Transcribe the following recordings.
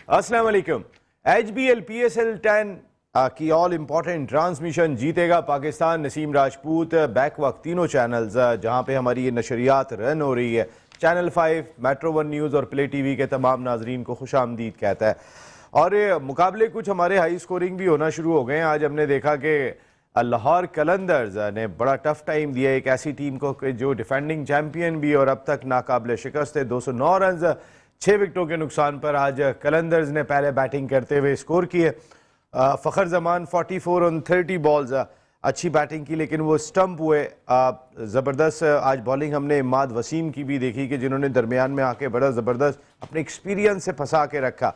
अस्सलाम वालेकुम। HBL PSL 10 की ऑल इम्पोर्टेंट ट्रांसमिशन जीतेगा पाकिस्तान। नसीम राजपूत बैक वक्त तीनों चैनल्स जहां पे हमारी ये नशरियात रन हो रही है, चैनल 5, मेट्रो 1 न्यूज़ और प्ले टीवी के तमाम नाजरीन को खुश आमदीद कहता है। और ये मुकाबले कुछ हमारे हाई स्कोरिंग भी होना शुरू हो गए हैं। आज हमने देखा कि लाहौर कलंदर्स ने बड़ा टफ टाइम दिया एक ऐसी टीम को कि जो डिफेंडिंग चैंपियन भी और अब तक नाकाबिल शिकस्त है। 209 रन 6 विकेटों के नुकसान पर आज कलंदर्स ने पहले बैटिंग करते हुए स्कोर किए। फ़खर जमान 44 ऑन 30 बॉल्स अच्छी बैटिंग की, लेकिन वो स्टंप हुए। ज़बरदस्त आज बॉलिंग हमने इमाद वसीम की भी देखी कि जिन्होंने दरमियान में आके बड़ा ज़बरदस्त अपने एक्सपीरियंस से फंसा के रखा।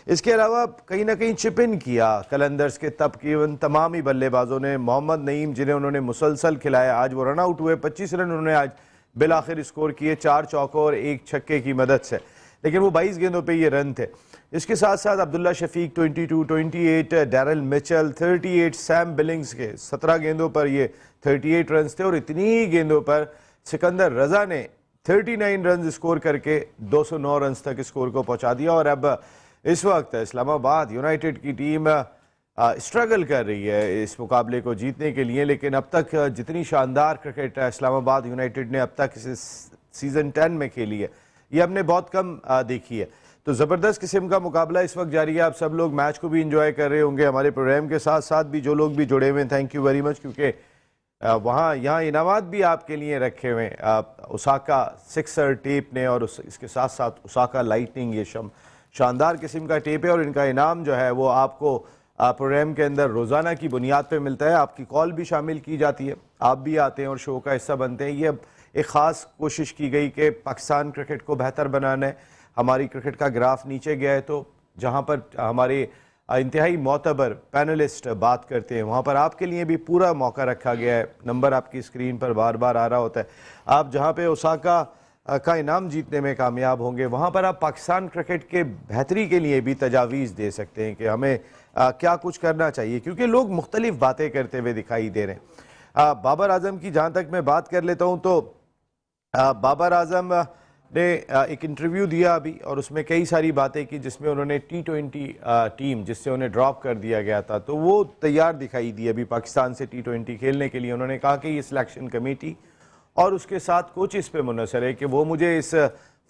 इसके अलावा कहीं ना कहीं चिप इन किया कलंदर्स के तकरीबन तमाम ही बल्लेबाजों ने। मोहम्मद नईम जिन्हें उन्होंने मुसलसल खिलाया, आज वो रन आउट हुए। 25 रन उन्होंने आज बिल आखिर स्कोर किए 4 चौकों और 1 छक्के की मदद से, लेकिन वो 22 गेंदों पे ये रन थे। इसके साथ साथ Abdullah Shafique 22, 28, Daryl Mitchell 38, Sam Billings के 17 गेंदों पर ये 38 रन थे। और इतनी गेंदों पर सिकंदर रजा ने 39 रन स्कोर करके 209 रन तक स्कोर को पहुंचा दिया। और अब इस वक्त इस्लामाबाद यूनाइटेड की टीम स्ट्रगल कर रही है इस मुकाबले को जीतने के लिए, लेकिन अब तक जितनी शानदार क्रिकेट इस्लामाबाद यूनाइटेड ने अब तक इस सीज़न 10 में खेली है, ये हमने बहुत कम देखी है। तो ज़बरदस्त किस्म का मुकाबला इस वक्त जारी है। आप सब लोग मैच को भी इंजॉय कर रहे होंगे। हमारे प्रोग्राम के साथ साथ भी जो लोग भी जुड़े हुए हैं, थैंक यू वेरी मच, क्योंकि यहाँ इनामात भी आपके लिए रखे हुए हैं। ओसाका सिक्सर टेप ने और इसके साथ साथ ओसाका लाइटनिंग, ये शानदार किस्म का टेप है। और इनका इनाम जो है वो आपको प्रोग्राम के अंदर रोज़ाना की बुनियाद पर मिलता है। आपकी कॉल भी शामिल की जाती है, आप भी आते हैं और शो का हिस्सा बनते हैं। ये एक ख़ास कोशिश की गई कि पाकिस्तान क्रिकेट को बेहतर बनाना है। हमारी क्रिकेट का ग्राफ नीचे गया है, तो जहां पर हमारे इंतहाई मोतबर पैनलिस्ट बात करते हैं वहां पर आपके लिए भी पूरा मौका रखा गया है। नंबर आपकी स्क्रीन पर बार बार आ रहा होता है। आप जहां पे ओसाका का इनाम जीतने में कामयाब होंगे, वहां पर आप पाकिस्तान क्रिकेट के बेहतरी के लिए भी तजावीज़ दे सकते हैं कि हमें क्या कुछ करना चाहिए, क्योंकि लोग मुख्तलिफ बातें करते हुए दिखाई दे रहे हैं। बाबर आजम की जहाँ तक मैं बात कर लेता हूँ, तो बाबर आजम ने एक इंटरव्यू दिया अभी और उसमें कई सारी बातें की, जिसमें उन्होंने T20 टीम जिससे उन्हें ड्रॉप कर दिया गया था, तो वो तैयार दिखाई दी अभी पाकिस्तान से T20 खेलने के लिए। उन्होंने कहा कि ये सिलेक्शन कमेटी और उसके साथ कोच इस पे मुनसर है कि वो मुझे इस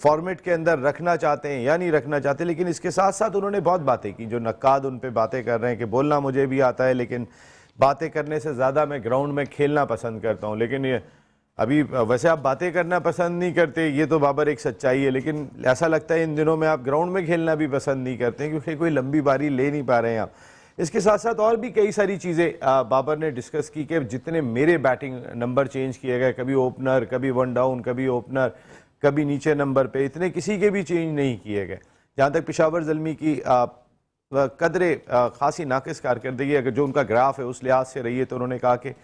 फॉर्मेट के अंदर रखना चाहते हैं या नहीं रखना चाहते। लेकिन इसके साथ साथ उन्होंने बहुत बातें की, जो नक्काद उन पर बातें कर रहे हैं कि बोलना मुझे भी आता है, लेकिन बातें करने से ज़्यादा मैं ग्राउंड में खेलना पसंद करता हूँ। लेकिन ये अभी वैसे आप बातें करना पसंद नहीं करते, ये तो बाबर एक सच्चाई है, लेकिन ऐसा लगता है इन दिनों में आप ग्राउंड में खेलना भी पसंद नहीं करते, क्योंकि कोई लंबी बारी ले नहीं पा रहे हैं आप। इसके साथ साथ और भी कई सारी चीज़ें बाबर ने डिस्कस की कि जितने मेरे बैटिंग नंबर चेंज किए गए, कभी ओपनर, कभी 1 डाउन, कभी ओपनर, कभी नीचे नंबर पे, इतने किसी के भी चेंज नहीं किए गए। जहाँ तक पेशावर ज़ल्मी की कदरे खासी नाकिस कारकर्दगी अगर जो उनका ग्राफ है उस लिहाज से रही है, तो उन्होंने कहा कि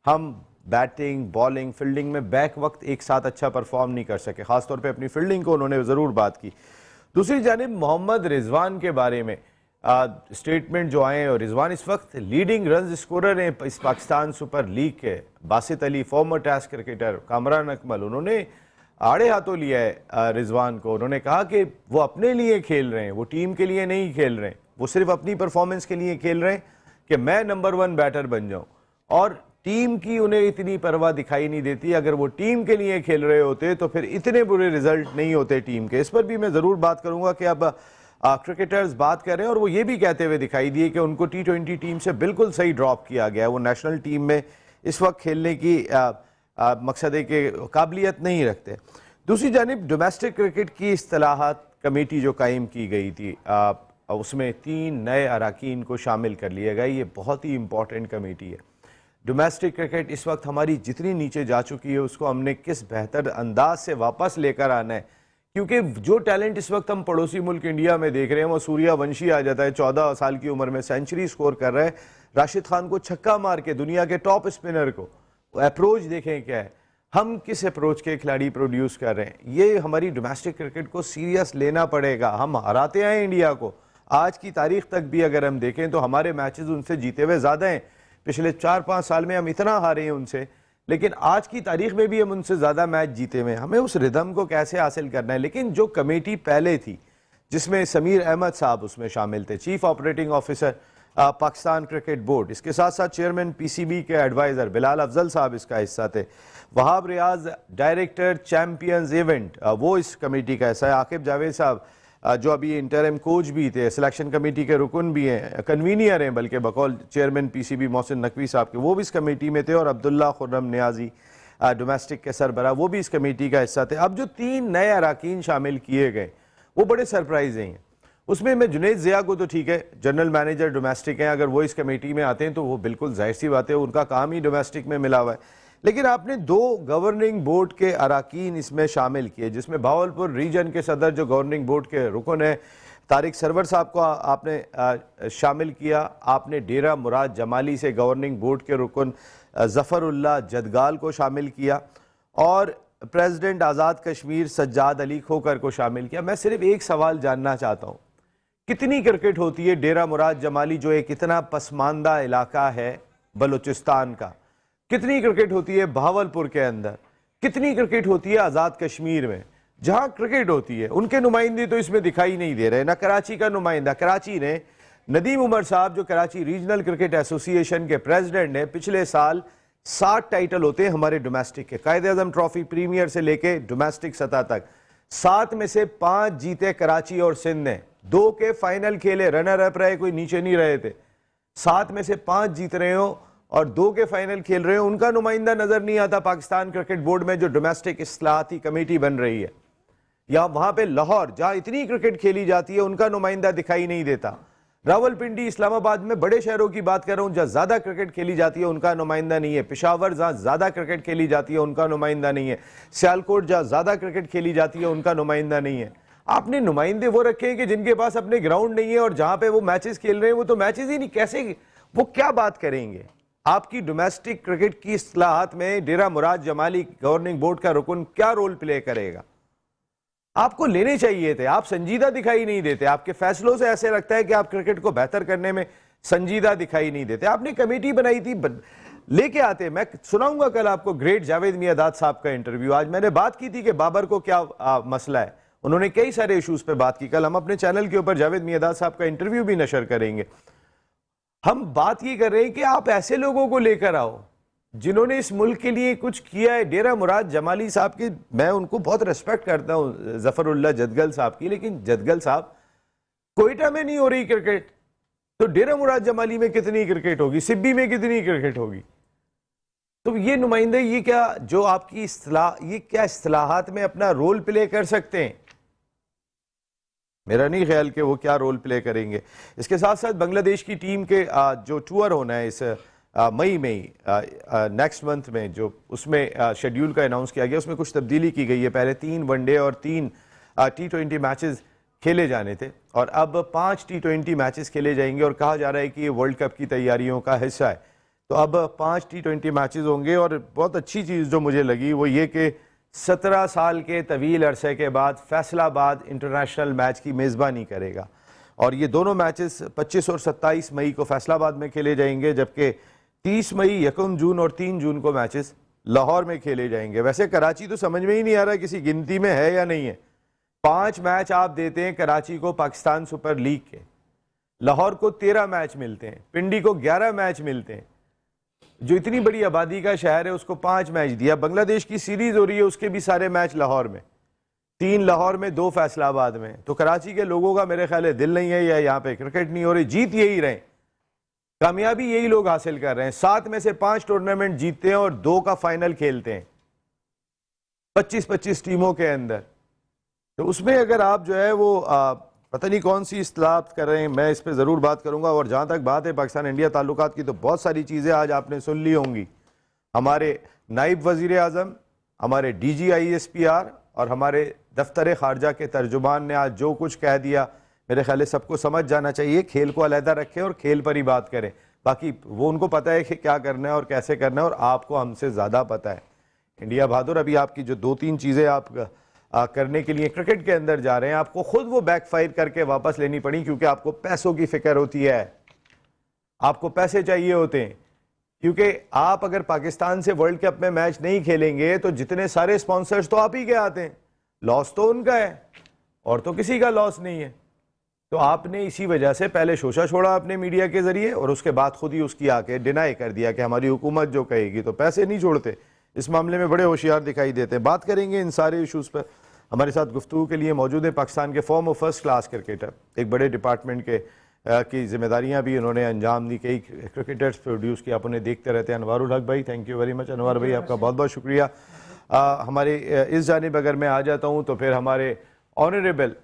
हम बैटिंग, बॉलिंग, फील्डिंग में बैक वक्त एक साथ अच्छा परफॉर्म नहीं कर सके। खासतौर पे अपनी फील्डिंग को उन्होंने ज़रूर बात की। दूसरी जानिब मोहम्मद रिजवान के बारे में स्टेटमेंट जो आए, और रिजवान इस वक्त लीडिंग रन स्कोरर हैं इस पाकिस्तान सुपर लीग के। Basit Ali former test cricketer, Kamran Akmal, उन्होंने आड़े हाथों लिया है रिजवान को। उन्होंने कहा कि वो अपने लिए खेल रहे हैं, वो टीम के लिए नहीं खेल रहे हैं, वो सिर्फ अपनी परफॉर्मेंस के लिए खेल रहे हैं कि मैं नंबर 1 बैटर बन जाऊँ, और टीम की उन्हें इतनी परवाह दिखाई नहीं देती। अगर वो टीम के लिए खेल रहे होते तो फिर इतने बुरे रिजल्ट नहीं होते टीम के। इस पर भी मैं ज़रूर बात करूंगा कि अब क्रिकेटर्स बात कर रहे हैं और वो ये भी कहते हुए दिखाई दिए कि उनको T20 टीम से बिल्कुल सही ड्रॉप किया गया, वो नेशनल टीम में इस वक्त खेलने की मकसद है कि काबिलियत नहीं रखते। दूसरी जानिब डोमेस्टिक क्रिकेट की इस्तिलाहात कमेटी जो कायम की गई थी, उसमें 3 नए अरकान को शामिल कर लिया गया। ये बहुत ही इंपॉर्टेंट कमेटी है। डोमेस्टिक क्रिकेट इस वक्त हमारी जितनी नीचे जा चुकी है, उसको हमने किस बेहतर अंदाज से वापस लेकर आना है, क्योंकि जो टैलेंट इस वक्त हम पड़ोसी मुल्क इंडिया में देख रहे हैं, वो सूर्यवंशी आ जाता है 14 साल की उम्र में, सेंचुरी स्कोर कर रहा है, राशिद खान को छक्का मार के, दुनिया के टॉप स्पिनर को। अप्रोच देखें क्या है, हम किस अप्रोच के खिलाड़ी प्रोड्यूस कर रहे हैं। ये हमारी डोमेस्टिक क्रिकेट को सीरियस लेना पड़ेगा। हम हराते हैं इंडिया को, आज की तारीख तक भी अगर हम देखें तो हमारे मैचेस उनसे जीते हुए ज़्यादा हैं। पिछले 4-5 साल में हम इतना हारे हैं उनसे, लेकिन आज की तारीख में भी हम उनसे ज़्यादा मैच जीते हुए हैं। हमें उस रिदम को कैसे हासिल करना है। लेकिन जो कमेटी पहले थी, जिसमें समीर अहमद साहब उसमें शामिल थे, chief operating officer Pakistan cricket board. इसके साथ साथ चेयरमैन पीसीबी के एडवाइज़र बिलाल अफजल साहब इसका हिस्सा थे। Wahab Riaz director champions event, वो इस कमेटी का हिस्सा है। आकिब जावेद साहब जो अभी इंटरिम कोच भी थे, सिलेक्शन कमेटी के रुकन भी हैं, कन्वीनियर हैं बल्कि बकौल चेयरमैन पीसीबी मोहसिन नकवी साहब के, वो भी इस कमेटी में थे। और अब्दुल्ला खुर्रम नियाजी डोमेस्टिक के सरबराह, वो भी इस कमेटी का हिस्सा थे। अब जो 3 नए अरकान शामिल किए गए वो बड़े सरप्राइजिंग हैं। उसमें मैं जुनैद ज़िया को तो ठीक है, जनरल मैनेजर डोमेस्टिक हैं, अगर वो इस कमेटी में आते हैं तो वो बिल्कुल जाहिर सी बात है, उनका काम ही डोमेस्टिक में मिला हुआ है। लेकिन आपने 2 गवर्निंग बोर्ड के अरकान इसमें शामिल किए, जिसमें भावलपुर रीजन के सदर जो गवर्निंग बोर्ड के रुकन है तारिक सरवर साहब को आपने शामिल किया। आपने डेरा मुराद जमाली से गवर्निंग बोर्ड के रुकन ज़फ़रुल्लाह जदगाल को शामिल किया और प्रेसिडेंट आज़ाद कश्मीर सज्जाद अली खोकर को शामिल किया। मैं सिर्फ एक सवाल जानना चाहता हूँ, कितनी क्रिकेट होती है डेरा मुराद जमाली जो एक इतना पसमानदा इलाका है बलूचिस्तान का, कितनी क्रिकेट होती है भावलपुर के अंदर, कितनी क्रिकेट होती है आज़ाद कश्मीर में? जहां क्रिकेट होती है उनके नुमाइंदे तो इसमें दिखाई नहीं दे रहे। ना कराची का नुमाइंदा, कराची ने नदीम उमर साहब जो कराची रीजनल क्रिकेट एसोसिएशन के प्रेसिडेंट हैं, पिछले साल 60 टाइटल होते हैं हमारे डोमेस्टिक के, कायद-ए-आज़म ट्रॉफी प्रीमियर से लेके डोमेस्टिक सतह तक, 7 में से 5 जीते कराची और सिंध ने, 2 के फाइनल खेले, रनर अप रहे, कोई नीचे नहीं रहे थे। 7 में से 5 जीत रहे हो और 2 के फाइनल खेल रहे हो, उनका नुमाइंदा नजर नहीं आता पाकिस्तान क्रिकेट बोर्ड में जो डोमेस्टिक इस्लाहाती कमेटी बन रही है। या वहां पे लाहौर जहां इतनी क्रिकेट खेली जाती है उनका नुमाइंदा दिखाई नहीं देता। रावलपिंडी इस्लामाबाद में बड़े शहरों की बात कर रहा हूं जहां ज्यादा क्रिकेट खेली जाती है उनका नुमाइंदा नहीं है। पेशावर जहां ज्यादा क्रिकेट खेली जाती है उनका नुमाइंदा नहीं है। सियालकोट जहां ज्यादा क्रिकेट खेली जाती है उनका नुमाइंदा नहीं है। आपने नुमाइंदे वो रखे हैं कि जिनके पास अपने ग्राउंड नहीं है और जहां पे वो मैचेस खेल रहे हैं वो तो मैचेस ही नहीं, कैसे वो क्या बात करेंगे? आपकी डोमेस्टिक क्रिकेट की इस्लाहात में डेरा मुराद जमाली गवर्निंग बोर्ड का रुकन क्या रोल प्ले करेगा? आपको लेने चाहिए थे, आप संजीदा दिखाई नहीं देते। आपके फैसलों से ऐसे लगता है कि आप क्रिकेट को बेहतर करने में संजीदा दिखाई नहीं देते। आपने कमेटी बनाई थी, लेके आते। मैं सुनाऊंगा कल आपको ग्रेट जावेद मियादाद साहब का इंटरव्यू। आज मैंने बात की थी कि बाबर को क्या मसला है, उन्होंने कई सारे इश्यूज पे बात की। कल हम अपने चैनल के ऊपर जावेद मियादाद साहब का इंटरव्यू भी नशर करेंगे। हम बात ये कर रहे हैं कि आप ऐसे लोगों को लेकर आओ जिन्होंने इस मुल्क के लिए कुछ किया है। डेरा मुराद जमाली साहब की मैं उनको बहुत रेस्पेक्ट करता हूं, ज़फ़रुल्लाह जदगल साहब की, लेकिन जदगल साहब कोयटा में नहीं हो रही क्रिकेट तो डेरा मुराद जमाली में कितनी क्रिकेट होगी, सिब्बी में कितनी क्रिकेट होगी? तो ये नुमाइंदे, ये क्या जो आपकी ये क्या इस्तिलाहात में अपना रोल प्ले कर सकते हैं? मेरा नहीं ख्याल कि वो क्या रोल प्ले करेंगे। इसके साथ साथ बांग्लादेश की टीम के जो टूर होना है इस मई में ही, नेक्स्ट मंथ में, जो उसमें शेड्यूल का अनाउंस किया गया, उसमें कुछ तब्दीली की गई है। पहले 3 वनडे और 3 T20 मैचेस खेले जाने थे और अब 5 T20 मैचेस खेले जाएंगे और कहा जा रहा है कि ये वर्ल्ड कप की तैयारियों का हिस्सा है। तो अब 5 T20 मैचेस होंगे और बहुत अच्छी चीज़ जो मुझे लगी वो ये कि 17 साल के तवील अरसे के बाद फैसलाबाद इंटरनेशनल मैच की मेज़बानी करेगा और ये दोनों मैचेस 25 और 27 मई को फैसलाबाद में खेले जाएंगे, जबकि 30 मई, 1 जून और 3 जून को मैचेस लाहौर में खेले जाएंगे। वैसे कराची तो समझ में ही नहीं आ रहा किसी गिनती में है या नहीं है। 5 मैच आप देते हैं कराची को पाकिस्तान सुपर लीग के, लाहौर को 13 मैच मिलते हैं, पिंडी को 11 मैच मिलते हैं। जो इतनी बड़ी आबादी का शहर है उसको 5 मैच दिया। बांग्लादेश की सीरीज हो रही है, उसके भी सारे मैच लाहौर में, 3 लाहौर में, 2 फैसलाबाद में। तो कराची के लोगों का मेरे ख्याल है दिल नहीं है या यहाँ पे क्रिकेट नहीं हो रही। जीत यही रहे, कामयाबी यही लोग हासिल कर रहे हैं। 7 में से 5 टूर्नामेंट जीतते हैं और 2 का फाइनल खेलते हैं 25-25 टीमों के अंदर। तो उसमें अगर आप जो है वो पता नहीं कौन सी इस्तिलाहत कर रहे हैं, मैं इस पर ज़रूर बात करूंगा। और जहाँ तक बात है पाकिस्तान इंडिया ताल्लुकात की, तो बहुत सारी चीज़ें आज आपने सुन ली होंगी। हमारे नाइब वज़ीर आज़म, हमारे DG/ISPR और हमारे दफ्तर खारजा के तर्जुमान ने आज जो कुछ कह दिया, मेरे ख्याल सबको समझ जाना चाहिए। खेल को अलहदा रखें और खेल पर ही बात करें। बाकी वो उनको पता है कि क्या करना है और कैसे करना है और आपको हमसे ज़्यादा पता है। इंडिया बहादुर, अभी आपकी जो 2-3 चीज़ें आप करने के लिए क्रिकेट के अंदर जा रहे हैं, आपको खुद वो बैकफायर करके वापस लेनी पड़ी, क्योंकि आपको पैसों की फिक्र होती है, आपको पैसे चाहिए होते हैं। क्योंकि आप अगर पाकिस्तान से वर्ल्ड कप में मैच नहीं खेलेंगे तो जितने सारे स्पॉन्सर्स तो आप ही के आते हैं, लॉस तो उनका है। और तो किसी का लॉस नहीं है। तो आपने इसी वजह से पहले शोशा छोड़ा अपने मीडिया के जरिए और उसके बाद खुद ही उसकी आके डिनाई कर दिया कि हमारी हुकूमत जो कहेगी, तो पैसे नहीं छोड़ते। इस मामले में बड़े होशियार दिखाई देते हैं। बात करेंगे इन सारे इशूज़ पर। हमारे साथ गुफ्तगू के लिए मौजूद है पाकिस्तान के फॉर्मर फर्स्ट क्लास क्रिकेटर, एक बड़े डिपार्टमेंट के की जिम्मेदारियां भी उन्होंने अंजाम दी, कई क्रिकेटर्स प्रोड्यूस किया, आप उन्हें देखते रहते हैं। अनवारुल हक भाई, थैंक यू वेरी मच। अनवार भाई, आपका बहुत बहुत शुक्रिया। हमारे इस जानिब अगर मैं आ जाता हूँ तो फिर हमारे ऑनरेबल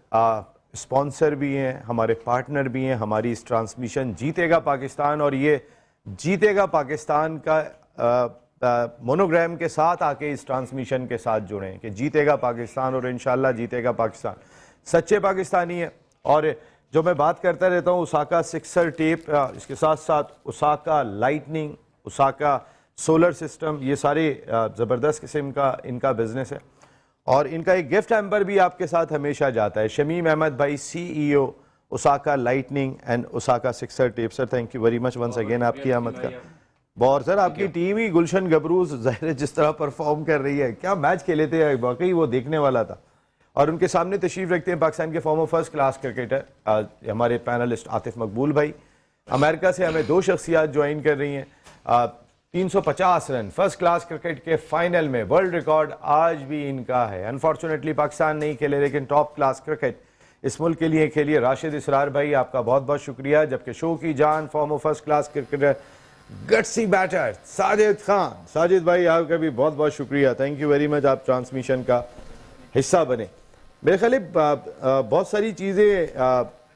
स्पॉन्सर भी हैं, हमारे पार्टनर भी हैं। हमारी इस ट्रांसमिशन जीतेगा पाकिस्तान और ये जीतेगा पाकिस्तान का मोनोग्राम के साथ आके इस ट्रांसमिशन के साथ जुड़ें कि जीतेगा पाकिस्तान और इंशाल्लाह जीतेगा पाकिस्तान। सच्चे पाकिस्तानी है। और जो मैं बात करता रहता हूँ ओसाका सिक्सर टेप, इसके साथ साथ Osaka lightning, Osaka solar system, ये सारे ज़बरदस्त किस्म का इनका बिजनेस है। और इनका एक गिफ्ट हैम्पर भी आपके साथ हमेशा जाता है। शमीम अहमद भाई, CEO Osaka Lightning and Osaka Sixer tape. Sir thank you very much once again आपकी आमद का। बहुत सर, आपकी टीम ही गुलशन गबरूज ज़ाहिर है जिस तरह परफॉर्म कर रही है, क्या मैच खेले थे, वाकई वो देखने वाला था। और उनके सामने तशरीफ रखते हैं पाकिस्तान के फॉर्मर फर्स्ट क्लास क्रिकेटर हमारे पैनलिस्ट आतिफ मकबूल भाई। अमेरिका से हमें 2 शख्सियात ज्वाइन कर रही हैं। 350 रन फर्स्ट क्लास क्रिकेट के फाइनल में, वर्ल्ड रिकॉर्ड आज भी इनका है। अनफॉर्चुनेटली पाकिस्तान नहीं खेले, लेकिन टॉप क्लास क्रिकेट इस मुल्क के लिए खेलिए। राशिद इसरार भाई, आपका बहुत बहुत शुक्रिया। जबकि शो की जान former first class cricketer gutsy batter Sajid Khan. Sajid भाई, आपका भी बहुत बहुत शुक्रिया, थैंक यू वेरी मच, आप ट्रांसमिशन का हिस्सा बने। मेरे ख्याल बहुत सारी चीज़ें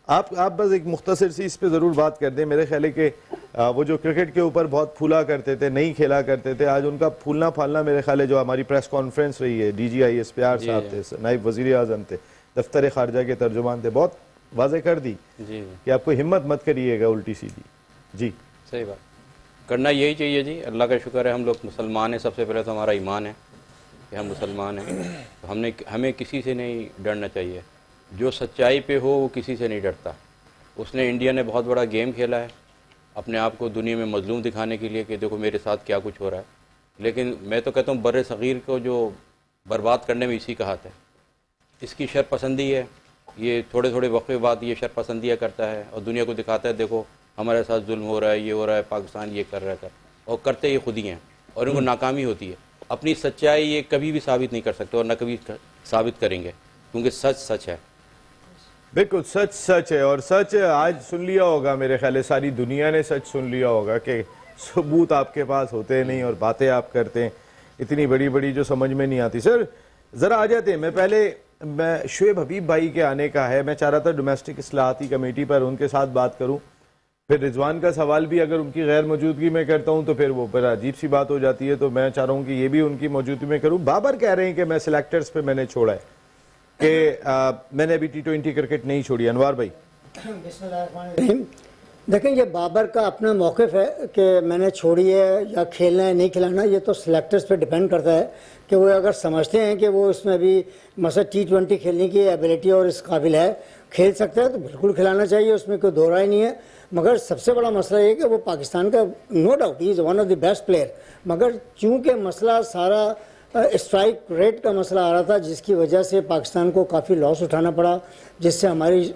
आप बस एक मुख्तसर सी इस पे ज़रूर बात कर दें। मेरे ख्याल है कि वो जो क्रिकेट के ऊपर बहुत फूला करते थे, नहीं खेला करते थे, आज उनका फूलना फालना मेरे ख्याल है जो हमारी प्रेस कॉन्फ्रेंस रही है, DGI SPR साहब थे, नायब वज़ीर आज़म थे, दफ्तर खारजा के तर्जुमान थे, बहुत वाज़ेह कर दी कि आपको हिम्मत मत करिएगा उल्टी सीधी। जी सही बात, करना यही चाहिए जी। अल्लाह का शुक्र है हम लोग मुसलमान हैं। सबसे पहले तो हमारा ईमान है कि हम मुसलमान हैं, तो हमें किसी से नहीं डरना चाहिए। जो सच्चाई पे हो वो किसी से नहीं डरता। उसने इंडिया ने बहुत बड़ा गेम खेला है अपने आप को दुनिया में मजलूम दिखाने के लिए कि देखो मेरे साथ क्या कुछ हो रहा है। लेकिन मैं तो कहता हूँ बर्रे सग़ीर को जो बर्बाद करने में इसी का हाथ है। इसकी शरपसंदी है, ये थोड़े थोड़े वक्फे बाद ये शरपसंदियाँ करता है और दुनिया को दिखाता है देखो हमारे साथ जुल्म हो रहा है, ये हो रहा है, पाकिस्तान ये कर रहा है, और करते ये खुद ही हैं और उनको नाकामी होती है। अपनी सच्चाई ये कभी भी साबित नहीं कर सकते और न कभी साबित करेंगे, क्योंकि सच सच है। बिल्कुल सच सच है। और सच आज सुन लिया होगा, मेरे ख्याल है सारी दुनिया ने सच सुन लिया होगा कि सबूत आपके पास होते नहीं और बातें आप करते हैं इतनी बड़ी बड़ी जो समझ में नहीं आती। सर ज़रा आ जाते हैं, मैं शुएब हबीब भाई के आने का है, मैं चाह रहा था डोमेस्टिक इस्लाहाती कमेटी पर उनके साथ बात करूँ। फिर रिजवान का सवाल भी अगर उनकी गैर मौजूदगी में करता हूँ तो फिर वो बड़ा अजीब सी बात हो जाती है, तो मैं चाह रहा हूँ कि ये भी उनकी मौजूदगी में करूँ। बाबर कह रहे हैं कि मैं सिलेक्टर्स पे मैंने छोड़ा है, कि मैंने अभी T20 क्रिकेट नहीं छोड़ी। अनवार भाई देखें, ये बाबर का अपना मौक़िफ़ है कि मैंने छोड़ी है या खेलना है नहीं खिलाना, ये तो सिलेक्टर्स पे डिपेंड करता है कि वो अगर समझते हैं कि वो इसमें भी मसला T20 खेलने की एबिलिटी और इस काबिल है, खेल सकता है, तो बिल्कुल खिलाना चाहिए, उसमें कोई दो राय नहीं है। मगर सबसे बड़ा मसला ये कि वो पाकिस्तान का नो डाउट ही is one of the best player, मगर चूँकि मसला सारा स्ट्राइक रेट का मसला आ रहा था, जिसकी वजह से पाकिस्तान को काफ़ी लॉस उठाना पड़ा, जिससे हमारी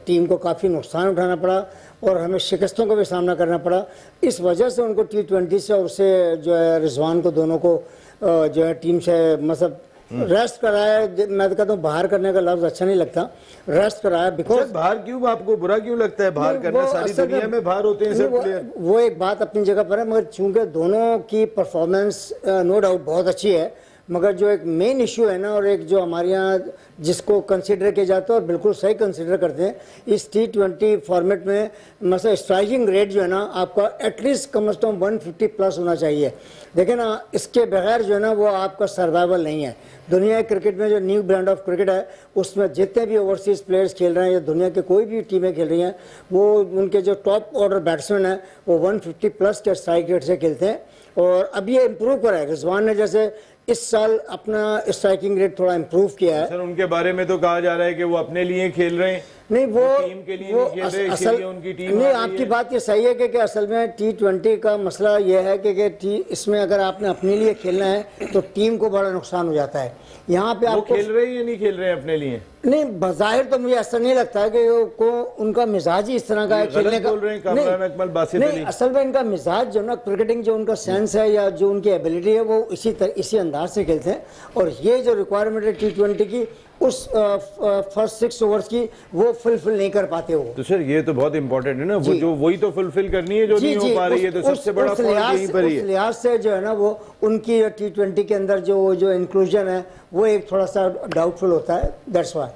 टीम को काफ़ी नुकसान उठाना पड़ा और हमें शिकस्तों का भी सामना करना पड़ा। इस वजह से उनको T20 से और उससे जो है रिजवान को दोनों को जो है टीम से मतलब रेस्ट कराया। मैं तो कहता हूँ बाहर करने का लफ्ज़ अच्छा नहीं लगता, रेस्ट कराया। बिकॉज बाहर क्यों, आपको बुरा क्यों लगता है बाहर करना? सारी दुनिया में बाहर होते हैं सब प्लेयर। वो एक बात अपनी जगह पर है, मगर चूंकि दोनों की परफॉर्मेंस नो डाउट बहुत अच्छी है, मगर जो एक मेन इशू है ना, और एक जो हमारे यहाँ जिसको कंसिडर किया जाता है और बिल्कुल सही कंसिडर करते हैं इस T20 फॉर्मेट में, मतलब स्ट्राइकिंग रेट जो है ना आपका एटलीस्ट कम से कम 150 प्लस होना चाहिए। देखें ना, इसके बगैर जो है ना वो आपका सर्वाइवल नहीं है। दुनिया के क्रिकेट में जो न्यू ब्रांड ऑफ क्रिकेट है उसमें जितने भी ओवरसीज़ प्लेयर्स खेल रहे हैं या दुनिया के कोई भी टीमें खेल रही हैं, वो उनके जो टॉप ऑर्डर बैट्समैन हैं वो 150 प्लस के स्ट्राइक रेट से खेलते हैं। और अब ये इम्प्रूव करा है, रिजवान ने जैसे इस साल अपना स्ट्राइकिंग रेट थोड़ा इम्प्रूव किया है। सर उनके बारे में तो कहा जा रहा है कि वो अपने लिए खेल रहे हैं नहीं वो टीम के लिए वो नहीं खेल रहे, असल इसीलिए उनकी टीम नहीं, आ रही आपकी है। बात ये सही है कि असल में T20 का मसला ये है कि इसमें अगर आपने अपने लिए खेलना है तो टीम को बड़ा नुकसान हो जाता है। यहाँ पे वो आपको खेल रहे हैं या नहीं खेल रहे हैं अपने लिए? नहीं, बज़ाहिर तो मुझे ऐसा नहीं लगता है कि को उनका मिजाज ही इस तरह का है ये गलत खेलने का। बोल रहे हैं कामरान अकमल, बासित नहीं, अली। असल में इनका मिजाज जो ना, क्रिकेटिंग जो उनका सेंस है या जो उनकी एबिलिटी है, वो इसी अंदाज से खेलते हैं। और ये जो रिक्वायरमेंट है T20 की, उस फर्स्ट 6 ओवर्स की, वो फुलफिल नहीं कर पाते वो। तो सर ये तो बहुत इंपॉर्टेंट है ना, वो जी। जो वही तो फुलफिल करनी है जो नहीं हो पा रही है, तो सबसे बड़ा फॉल्ट यहीं पर ही उस है। लिहाज से जो है ना, वो उनकी T20 के अंदर जो इंक्लूजन है, वो एक थोड़ा सा डाउटफुल होता है। That's why.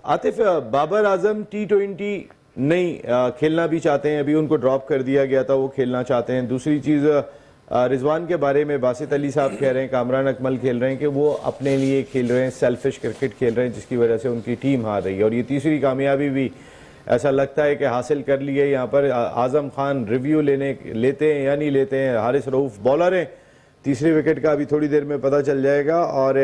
Atif, Babar Azam T20 नहीं खेलना भी चाहते हैं, अभी उनको ड्रॉप कर दिया गया था, वो खेलना चाहते हैं। दूसरी चीज़, रिजवान के बारे में बासित अली साहब कह रहे हैं, कामरान अकमल खेल रहे हैं कि वो अपने लिए खेल रहे हैं, सेल्फिश क्रिकेट खेल रहे हैं, जिसकी वजह से उनकी टीम हार रही है। और ये तीसरी कामयाबी भी ऐसा लगता है कि हासिल कर ली है। यहाँ पर आजम खान रिव्यू लेते हैं या नहीं लेते हैं। हारिस रऊफ बॉलर हैं, तीसरी विकेट का अभी थोड़ी देर में पता चल जाएगा। और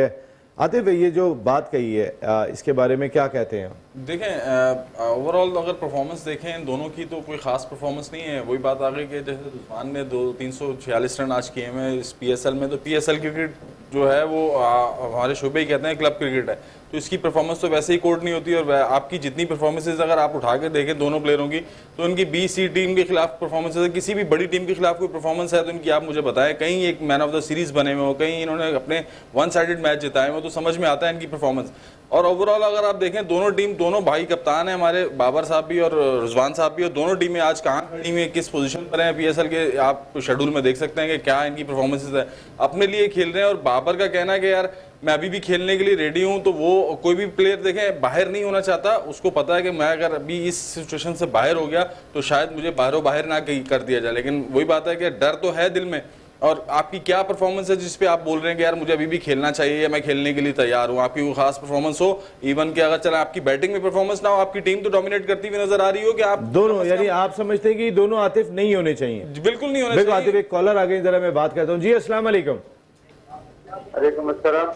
आतिफ, ये जो बात कही है, इसके बारे में क्या कहते हैं? देखें, ओवरऑल अगर परफॉर्मेंस देखें इन दोनों की, तो कोई ख़ास परफॉर्मेंस नहीं है। वही बात आ गई कि जैसे रिजवान ने 346 रन आज किए हैं इस PSL में, तो PSL क्रिकेट जो है वो हमारे शोबे ही कहते हैं क्लब क्रिकेट है, तो इसकी परफॉर्मेंस तो वैसे ही कोर्ट नहीं होती। और आपकी जितनी परफॉर्मेंसेज अगर आप उठा के देखें दोनों प्लेयरों की, तो इनकी B-C टीम के खिलाफ परफॉर्मेंस है, किसी भी बड़ी टीम के खिलाफ कोई परफॉर्मेंस है तो इनकी आप मुझे बताएं। कहीं एक मैन ऑफ द सीरीज बने हुए हो, कहीं इन्होंने अपने वन साइडेड मैच जिताए हुए, तो समझ में आता है इनकी परफॉर्मेंस। और ओवरऑल अगर आप देखें दोनों भाई कप्तान हैं हमारे, बाबर साहब भी और रिजवान साहब भी, और दोनों टीमें आज कहाँ खड़ी हुई हैं, किस पोजीशन पर हैं PSL के, आप शेड्यूल में देख सकते हैं कि क्या इनकी परफॉर्मेंसेज है। अपने लिए खेल रहे हैं। और बाबर का कहना है कि यार मैं अभी भी खेलने के लिए रेडी हूं, तो वो कोई भी प्लेयर देखें बाहर नहीं होना चाहता। उसको पता है कि मैं अगर अभी इस सिचुएशन से बाहर हो गया तो शायद मुझे बाहर ना कर दिया जाए। लेकिन वही बात है कि डर तो है दिल में। और आपकी क्या परफॉर्मेंस है जिस पे आप बोल रहे हैं कि यार मुझे अभी भी खेलना चाहिए या मैं खेलने के लिए तैयार हूं? आपकी वो खास परफॉर्मेंस हो, इवन कि अगर चला आपकी बैटिंग में परफॉर्मेंस ना हो, आपकी टीम तो डोमिनेट करती हुई नजर आ रही हो कि आप दोनों, यानी आप समझते हैं कि दोनों आतिफ नहीं होने चाहिए? बिल्कुल नहीं होना बिल्कुल। आतिफ, चाहिए। एक कॉलर आ गई, जरा मैं बात करता हूँ। जी अस्सलाम वालेकुम। वालेकुम अस्सलाम।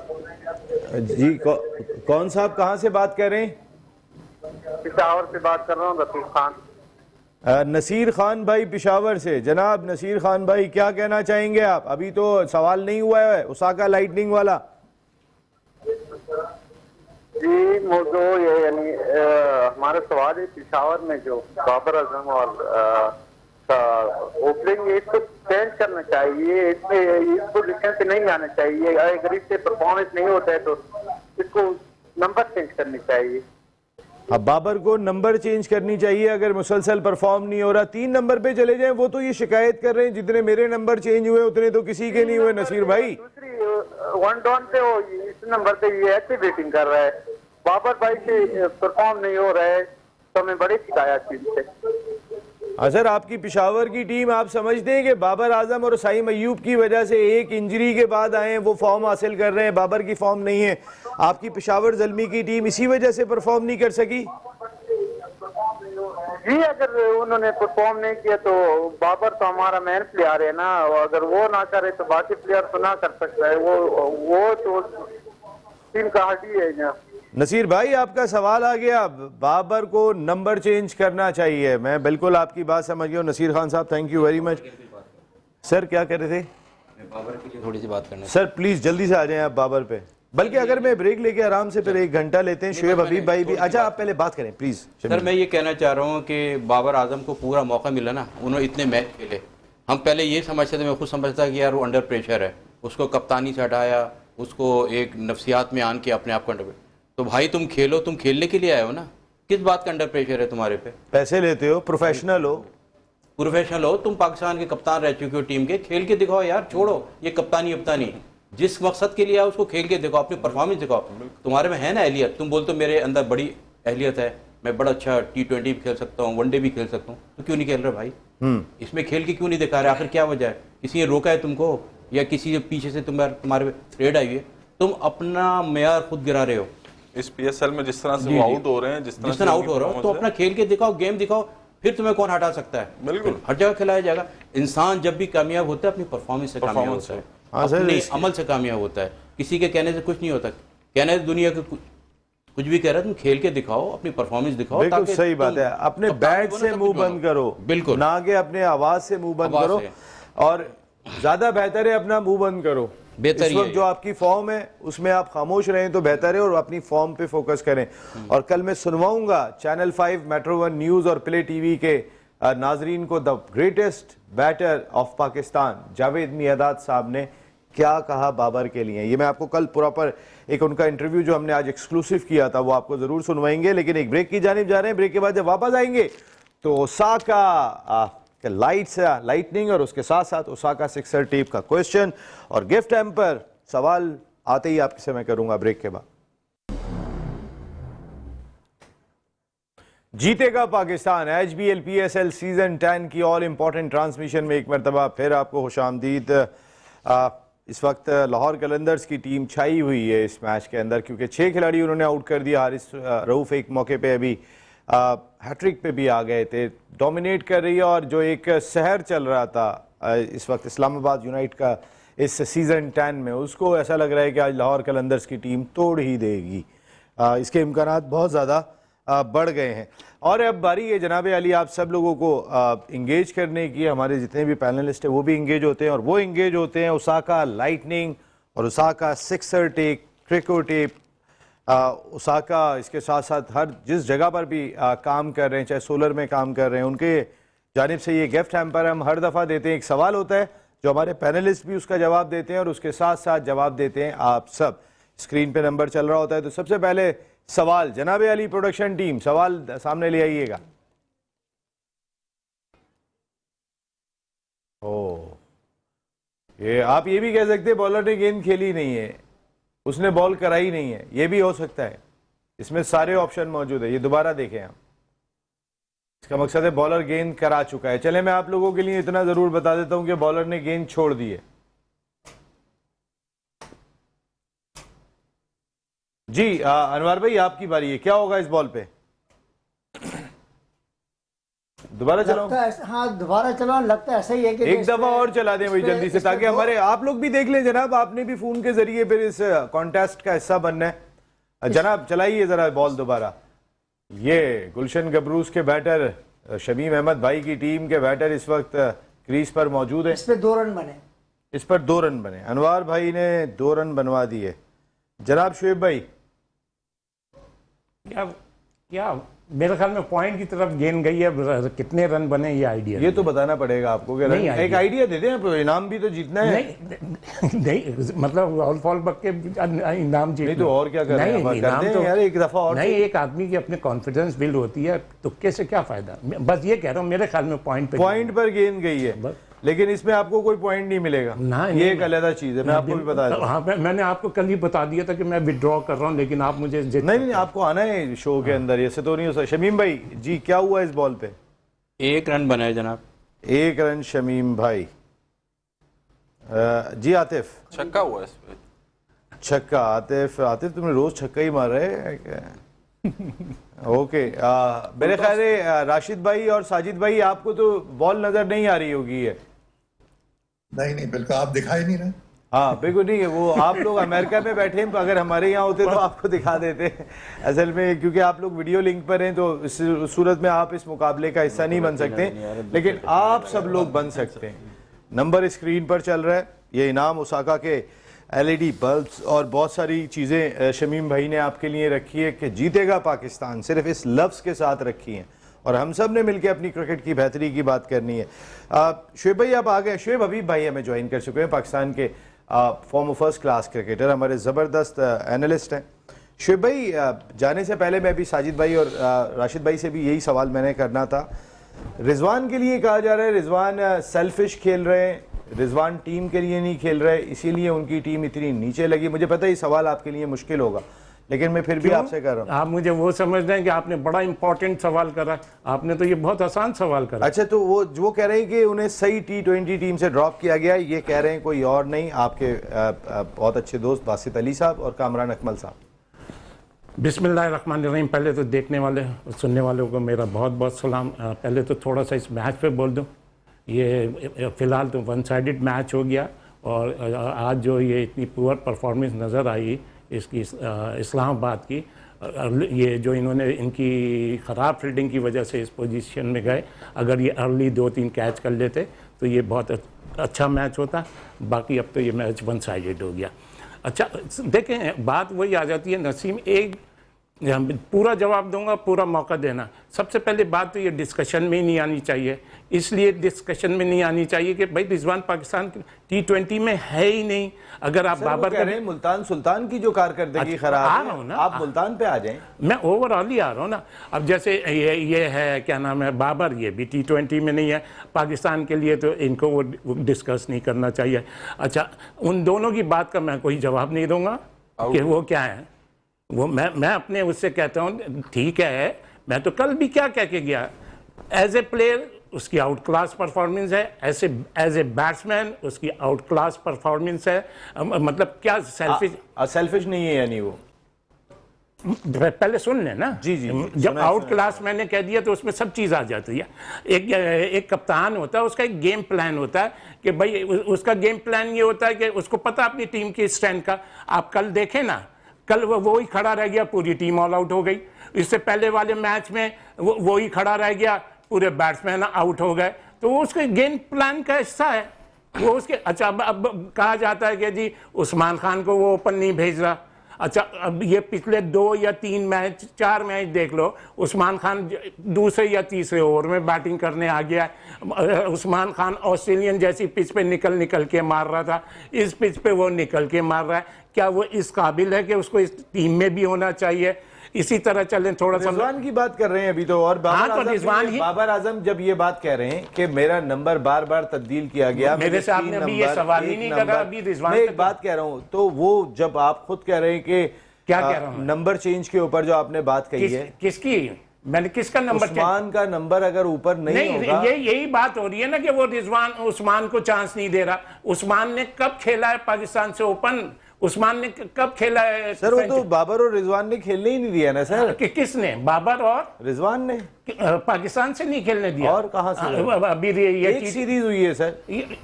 जी कौन साहब, कहाँ से बात कर रहे हैं? पिशावर से बात कर रहा हूँ, रफीक खान। नसीर खान भाई पिशावर से। जनाब नसीर खान भाई, क्या कहना चाहेंगे आप? अभी तो सवाल नहीं हुआ है ओसाका लाइटनिंग वाला। जी मौजू ये यानी हमारा सवाल है, पिशावर में जो बाबर आजम और ओपनिंग, इसको चेंज करना चाहिए, इसमें इस पोजीशन से नहीं आना चाहिए। अगर इससे परफॉर्मेंस नहीं होता है तो इसको नंबर चेंज करनी चाहिए। अब बाबर को नंबर चेंज करनी चाहिए अगर मुसलसल परफॉर्म नहीं हो रहा। 3 नंबर पे चले जाएं। वो तो ये शिकायत कर रहे हैं जितने मेरे नंबर चेंज हुए उतने तो किसी के नहीं हुए। नसीर भाई, दूसरी वन डाउन पे वो इस नंबर पे ये अच्छी बैटिंग कर रहा है, बाबर भाई से परफॉर्म नहीं हो रहा है, तो हमें बड़ी शिकायत थी इससे। सर आपकी पिशावर की टीम, आप समझते हैं कि बाबर आजम और साइम अय्यूब की वजह से एक इंजरी के बाद आए हैं, वो फॉर्म हासिल कर रहे हैं, बाबर की फॉर्म नहीं है। आपकी पिशावर जल्मी की टीम इसी वजह से परफॉर्म नहीं कर सकी? जी अगर उन्होंने परफॉर्म नहीं किया तो बाबर तो हमारा मेन प्लेयर है ना, अगर वो ना करे तो बाकी प्लेयर तो ना कर सकता है। वो तो टीम का हड्डी है ना। नसीर भाई, आपका सवाल आ गया, बाबर को नंबर चेंज करना चाहिए। मैं बिल्कुल आपकी बात समझ गया। नसीर खान साहब, thank you very much. Sir क्या कह रहे थे? बाबर के लिए थोड़ी सी बात करना सर प्लीज जल्दी से आ जाएं आप बाबर पे। बल्कि अगर मैं ब्रेक लेके आराम से फिर 1 घंटा लेते हैं। शुएब हबीब भाई भी। अच्छा आप पहले बात करें प्लीज। सर मैं ये कहना चाह रहा हूँ कि बाबर आजम को पूरा मौका मिला ना, उन्होंने इतने मैच खेले। हम पहले ये समझते थे, मैं खुद समझता कि यार वो अंडर प्रेशर है, उसको कप्तानी से हटाया, उसको एक नफ्सियात में आन के अपने आप को। तो भाई तुम खेलो, तुम खेलने के लिए आए हो ना, किस बात का अंडर प्रेशर है तुम्हारे पे? पैसे लेते हो, प्रोफेशनल हो, तुम पाकिस्तान के कप्तान रह चुके हो टीम के, खेल के दिखाओ यार, छोड़ो ये कप्तानी। जिस मकसद के लिए आओ उसको खेल के दिखाओ, अपनी परफॉर्मेंस दिखाओ। तुम्हारे में है ना अहलियत, तुम बोलते हो मेरे अंदर बड़ी अहलियत है, मैं बड़ा अच्छा T20 भी खेल सकता हूँ, वनडे भी खेल सकता हूँ, तो क्यों नहीं खेल रहे भाई? इसमें खेल के क्यों नहीं दिखा रहे? आखिर क्या वजह है? किसी ने रोका है तुमको या किसी के पीछे से तुम्हारे रेड आई है? तुम अपना मेयार खुद गिरा रहे हो। इस PSL में जिस तरह से वो आउट हो रहे हैं, जिस तरह आउट हो रहा हो, तो अपना खेल के दिखाओ, गेम दिखाओ, फिर तुम्हें कौन हटा सकता है? बिल्कुल हर जगह खिलाया जाएगा। इंसान जब भी कामयाब होता है अपनी परफॉर्मेंस से कामयाब होता है, अपने अमल से कामयाब होता है, किसी के कहने से कुछ नहीं होता। कहने से दुनिया के कुछ भी कह रहा है, तुम खेल के दिखाओ, अपनी परफॉर्मेंस दिखाओ। बिल्कुल ताकि सही बात तुम है, अपने कप्तान बैट बनो, से सब मुंह कुछ बंद बनो। करो, बिल्कुल, ना कि अपने आवाज से मुंह बंद आवाज करो। से। और ज्यादा बेहतर है अपना मुंह बंद करो। बेहतर इस ही वक्त है जो ये। आपकी फॉर्म है उसमें आप खामोश रहें तो बेहतर है और अपनी फॉर्म पे फोकस करें। और कल मैं सुनवाऊंगा चैनल 5, मेट्रो 1 न्यूज और प्ले टीवी के नाजरीन को the greatest batter of Pakistan Javed Miandad साहब ने क्या कहा बाबर के लिए। ये मैं आपको कल प्रॉपर एक उनका इंटरव्यू जो हमने आज एक्सक्लूसिव किया था वो आपको जरूर सुनवाएंगे। लेकिन एक ब्रेक की जानिब जा रहे हैं। ब्रेक के बाद जब वापस आएंगे तो ओसाका लाइटनिंग और उसके साथ साथ ओसाका सिक्सर टेप का क्वेश्चन और गिफ्ट हैम्पर सवाल आते ही आपसे मैं करूंगा ब्रेक के बाद। जीतेगा पाकिस्तान HBL PSL सीजन 10 की ऑल इंपॉर्टेंट ट्रांसमिशन में एक मरतबा फिर आपको खुशामदीद। इस वक्त लाहौर कलंदर्स की टीम छाई हुई है इस मैच के अंदर क्योंकि 6 खिलाड़ी उन्होंने आउट कर दिया। हारिस रऊफ एक मौके पे अभी हैट्रिक पे भी आ गए थे, डोमिनेट कर रही है। और जो एक सहर चल रहा था इस वक्त इस्लामाबाद यूनाइट का इस सीज़न 10 में, उसको ऐसा लग रहा है कि आज लाहौर कलंदर्स की टीम तोड़ ही देगी। इसके इम्कानात बहुत ज़्यादा बढ़ गए हैं। और अब बारी है जनाब अली आप सब लोगों को इंगेज करने की। हमारे जितने भी पैनलिस्ट हैं वो भी इंगेज होते हैं और वो इंगेज होते हैं ओसाका लाइटनिंग और Osaka Sixer tape, crico tape. Osaka इसके साथ साथ हर जिस जगह पर भी काम कर रहे हैं, चाहे सोलर में काम कर रहे हैं, उनके जानिब से ये गिफ्ट हैम्पर हम हर दफ़ा देते हैं। एक सवाल होता है जो हमारे पैनलिस्ट भी उसका जवाब देते हैं और उसके साथ साथ जवाब देते हैं आप सब। स्क्रीन पे नंबर चल रहा होता है। तो सबसे पहले सवाल जनाब अली प्रोडक्शन टीम सवाल सामने ले आइएगा। ये आप ये भी कह सकते हैं बॉलर ने गेंद खेली नहीं है, उसने बॉल कराई नहीं है, ये भी हो सकता है। इसमें सारे ऑप्शन मौजूद है। ये दोबारा देखें आप, इसका मकसद है बॉलर गेंद करा चुका है। चले मैं आप लोगों के लिए इतना जरूर बता देता हूं कि बॉलर ने गेंद छोड़ दी है। जी अनवर भाई आपकी बारी है, क्या होगा इस बॉल पे? दोबारा चलाओ। हाँ दोबारा चलाओ, लगता है ऐसा ही है कि एक दफा और चला दें भाई जल्दी से, ताकि हमारे आप लोग भी देख लें जनाब। आपने भी फोन के जरिए फिर इस कॉन्टेस्ट का हिस्सा बनना है। जनाब चलाइए जरा बॉल दोबारा। ये गुलशन गबरूस के बैटर शमीम अहमद भाई की टीम के बैटर इस वक्त क्रीज पर मौजूद है। इस पे 2 रन बने, इस पर 2 रन बने। अनवार भाई ने 2 रन बनवा दिए। जनाब शुएब भाई या मेरे ख्याल में पॉइंट की तरफ गेंद गई है, कितने रन बने ये आइडिया ये तो बताना पड़ेगा आपको कि नहीं, एक आइडिया दे दें, इनाम भी तो जीतना है। नहीं मतलब ऑल फॉल बक के इनाम जीतना। नहीं तो और क्या कर रहे हैं? नहीं, कर दें यार एक दफा और। नहीं, एक आदमी की अपने कॉन्फिडेंस बिल्ड होती है, तुक्के से क्या फायदा। बस ये कह रहा हूँ, मेरे ख्याल में पॉइंट पर गेंद गई है, लेकिन इसमें आपको कोई पॉइंट नहीं मिलेगा। ये एक अलग चीज है, मैं आपको भी बता दूं। हाँ, मैंने आपको कल ही बता दिया था कि मैं विड्रॉ कर रहा हूँ, लेकिन आप मुझे नहीं आपको आना है शो के अंदर, ऐसे तो नहीं हो सकता। शमीम भाई जी क्या हुआ इस बॉल पे? 1 रन बना है जनाब। 1 रन शमीम भाई। जी आतिफ छक्का हुआ इस पे। छक्का। आतिफ तुमने रोज छक्का ही मार रहे हैं। ओके मेरे ख्याल है राशिद भाई और साजिद भाई आपको तो बॉल नजर नहीं आ रही होगी है। नहीं बिल्कुल आप दिखाई नहीं रहे। हाँ बिल्कुल नहीं है वो। आप लोग अमेरिका में बैठे हैं, अगर हमारे यहाँ होते तो आपको दिखा देते असल में, क्योंकि आप लोग वीडियो लिंक पर हैं तो इस सूरत में आप इस मुकाबले का हिस्सा नहीं बन सकते, लेकिन आप सब लोग बन सकते हैं। नंबर स्क्रीन पर चल रहा है। ये इनाम ओसाका के LED बल्ब्स और बहुत सारी चीज़ें शमीम भाई ने आपके लिए रखी है कि जीतेगा पाकिस्तान, सिर्फ इस लफ्ज़ के साथ रखी हैं और हम सब ने मिलकर अपनी क्रिकेट की बेहतरी की बात करनी है। शुएब भाई आप आ गए। शुएब हबीब भाई हमें ज्वाइन कर चुके हैं, पाकिस्तान के फॉर्मर फर्स्ट क्लास क्रिकेटर, हमारे ज़बरदस्त एनालिस्ट हैं। शुएब भाई जाने से पहले मैं भी साजिद भाई और राशिद भाई से भी यही सवाल मैंने करना था। रिजवान के लिए कहा जा रहा है रिजवान सेल्फिश खेल रहे हैं, रिजवान टीम के लिए नहीं खेल रहे, इसीलिए उनकी टीम इतनी नीचे लगी। मुझे पता है ये सवाल आपके लिए मुश्किल होगा, लेकिन मैं फिर भी आपसे कर रहा हूँ। आप मुझे वो समझ रहे हैं कि आपने बड़ा इंपॉर्टेंट सवाल करा, आपने तो ये बहुत आसान सवाल करा। अच्छा तो वो कह रहे हैं कि उन्हें सही T20 टीम से ड्रॉप किया गया, ये कह रहे हैं कोई और नहीं, आपके बहुत अच्छे दोस्त बासित अली साहब और कामरान अकमल साहब। बिस्मिल्लाहिर्रहमानिर्रहीम। पहले तो देखने वाले और सुनने वालों को मेरा बहुत बहुत सलाम। पहले तो थोड़ा सा इस मैच पे बोल दूं, ये फ़िलहाल तो 1 साइडेड मैच हो गया और आज जो ये इतनी पुअर परफॉर्मेंस नज़र आई इसकी इस्लामाबाद की, ये जो इन्होंने इनकी ख़राब फील्डिंग की वजह से इस पोजीशन में गए, अगर ये अर्ली 2-3 कैच कर लेते तो ये बहुत अच्छा मैच होता। बाकी अब तो ये मैच वन साइडेड हो गया। अच्छा देखें, बात वही आ जाती है नसीम, एक पूरा जवाब दूंगा, पूरा मौका देना। सबसे पहले बात तो ये डिस्कशन में ही नहीं आनी चाहिए। इसलिए डिस्कशन में नहीं आनी चाहिए कि भाई रिजवान पाकिस्तान T20 में है ही नहीं। अगर आप बाबर कह रहे हैं मुल्तान सुल्तान की जो कारकर्दगी खराब आ रहा हूं है, ना, आप मुल्तान पे आ जाएं। मैं ओवरऑल ही आ रहा हूँ ना। अब जैसे ये है क्या नाम है बाबर, ये भी T20 में नहीं है पाकिस्तान के लिए, तो इनको वो डिस्कस नहीं करना चाहिए। अच्छा, उन दोनों की बात का मैं कोई जवाब नहीं दूंगा कि वो क्या है। वो मैं अपने उससे कहता हूँ ठीक है, मैं तो कल भी क्या कह के गया, एज ए प्लेयर उसकी आउट क्लास परफॉर्मेंस है, ऐसे एज ए बैट्समैन उसकी आउट क्लास परफॉर्मेंस है। मतलब क्या सेल्फिश नहीं है यानी वो, पहले सुन लेना। जी जी, जब आउट क्लास मैंने कह दिया तो उसमें सब चीज़ आ जाती है। एक कप्तान होता है, उसका एक गेम प्लान होता है कि भाई उसका गेम प्लान ये होता है कि उसको पता अपनी टीम की स्ट्रेंथ का। आप कल देखें ना, कल वो ही खड़ा रह गया, पूरी टीम ऑल आउट हो गई। इससे पहले वाले मैच में वो ही खड़ा रह गया, पूरे बैट्समैन आउट हो गए। तो वो उसके गेम प्लान का हिस्सा है वो उसके। अच्छा, अब कहा जाता है कि जी उस्मान खान को वो ओपन नहीं भेज रहा। अच्छा, अब ये पिछले 2 या 3 मैच 4 मैच देख लो, उस्मान खान दूसरे या तीसरे ओवर में बैटिंग करने आ गया है। उस्मान खान ऑस्ट्रेलियन जैसी पिच पे निकल के मार रहा था, इस पिच पे वो निकल के मार रहा है। क्या वो इस काबिल है कि उसको इस टीम में भी होना चाहिए? इसी तरह चलें थोड़ा सा। रिजवान की बात कर रहे हैं अभी तो, और बाबर आजम जब ये बात कह रहे हैं कि मेरा नंबर बार बार तब्दील किया गया, मेरे से आपने अभी ये सवाल ही नहीं करा। अभी रिजवान मैं एक बात कह रहा हूं, तो वो जब आप खुद कह रहे हैं कि क्या कह रहा हूं, नंबर चेंज के ऊपर जो आपने बात कही है, किसकी, मैंने किसका नंबर? उस्मान का नंबर अगर ऊपर नहीं होगा, यही बात हो रही है ना कि वो रिजवान उस्मान को चांस नहीं दे रहा। उस्मान ने कब खेला है पाकिस्तान से ओपन? उस्मान ने कब खेला है? सर वो तो बाबर और रिजवान ने खेलने ही नहीं दिया ना सर। किसने? बाबर और रिजवान ने पाकिस्तान से नहीं खेलने दिया। और कहां से? अभी ये एक सीरीज हुई है सर।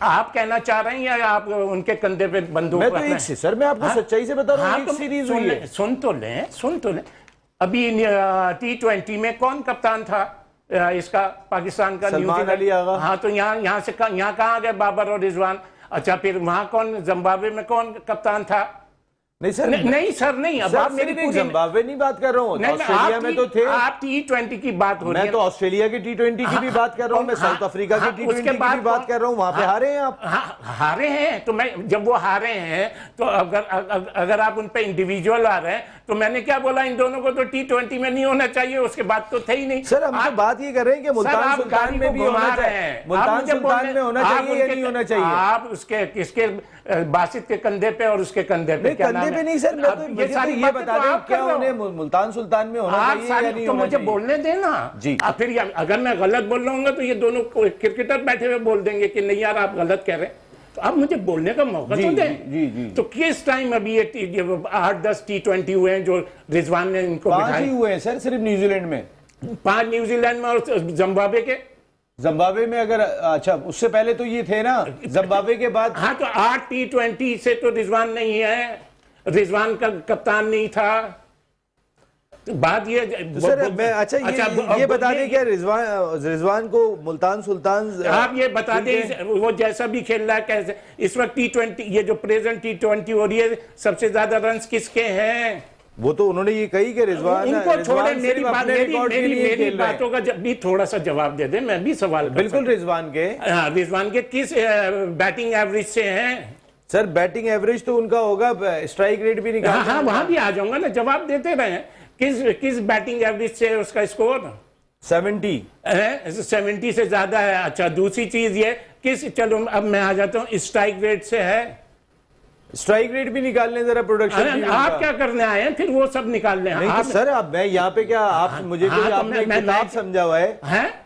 आप कहना चाह रहे हैं या आप उनके कंधे पे बंदूक मैं तो एक से सर, मैं आपको सच्चाई से बता रहा हूं, एक सीरीज हुई है। सुन तो लें। अभी T20 में कौन कप्तान था इसका पाकिस्तान का? सलमान अली आगा। हाँ, तो यहाँ कहाँ गए बाबर और रिजवान? अच्छा, फिर वहां कौन, जिम्बाब्वे में कौन कप्तान था? नहीं सर, नहीं सर, नहीं। अब आप मेरी जिम्बाब्वे नहीं बात कर रहा हूँ, ऑस्ट्रेलिया में तो थे आप। T20 की बात हो रही है। मैं तो ऑस्ट्रेलिया की T20 की भी बात कर रहा हूँ, मैं साउथ अफ्रीका की T20 की भी बात कर रहा हूँ। वहां पे हारे हैं आप। हारे हैं तो मैं, जब वो हारे हैं तो अगर आप उन पे इंडिविजुअल आ रहे हैं तो मैंने क्या बोला, इन दोनों को तो T20 में नहीं होना चाहिए, उसके बाद तो थे ही नहीं। सर हम तो बात ये कर रहे हैं कि मुल्तान सुल्तान में भी होना चाहिए, मुल्तान सुल्तान में होना चाहिए या नहीं होना चाहिए? आप उसके किसके, बासित के कंधे पे और उसके कंधे पे? कंधे पे नहीं सर, मैं तो ये बता दें क्या उन्हें मुल्तान सुल्तान में होना चाहिए या नहीं तो होना मुझे चाहिए? बोलने देना जी। फिर अगर मैं गलत बोल रहा हूँ तो ये दोनों क्रिकेटर बैठे हुए बोल देंगे कि नहीं यार आप गलत कह रहे हैं। तो आप मुझे बोलने का मौका तो दें। जी। तो किस टाइम अभी ये 8-10 T20 हुए हैं जो रिजवान ने इनको 5 ही हुए हैं सर सिर्फ न्यूजीलैंड में। 5 न्यूजीलैंड में और जिम्बाब्वे के। जिम्बाब्वे में अगर, अच्छा उससे पहले तो ये थे ना, जिम्बाब्वे के बाद। हाँ, तो 8 T20 से तो रिजवान नहीं है, रिजवान का कप्तान नहीं था। बात ये तो सर मैं ये बता दें क्या रिजवान को मुल्तान सुल्तान, आप ये बता दें वो जैसा भी खेल रहा है कैसे इस वक्त T20, ये जो प्रेजेंट T20 हो रही है, सबसे ज्यादा रन्स किसके हैं? वो तो उन्होंने ये कही कि रिजवान, इनको छोड़े, मेरी बातों का जब भी थोड़ा सा जवाब दे दे, मैं भी सवाल कर बिल्कुल रिजवान के किस बैटिंग एवरेज से हैं? सर बैटिंग एवरेज तो उनका होगा, स्ट्राइक रेट भी निकाल। हाँ, वहां भी आ जाऊंगा ना, जवाब देते रहे। किस बैटिंग एवरेज से है उसका स्कोर? 70 से ज्यादा है। अच्छा, दूसरी चीज ये चलो अब मैं आ जाता हूँ, स्ट्राइक रेट से है। स्ट्राइक रेट भी निकालने जरा प्रोडक्शन। आप क्या करने आए हैं फिर वो सब निकालने? नहीं तो सर अब मैं यहाँ पे क्या, आप मुझे तो आपने किताब समझा हुआ है,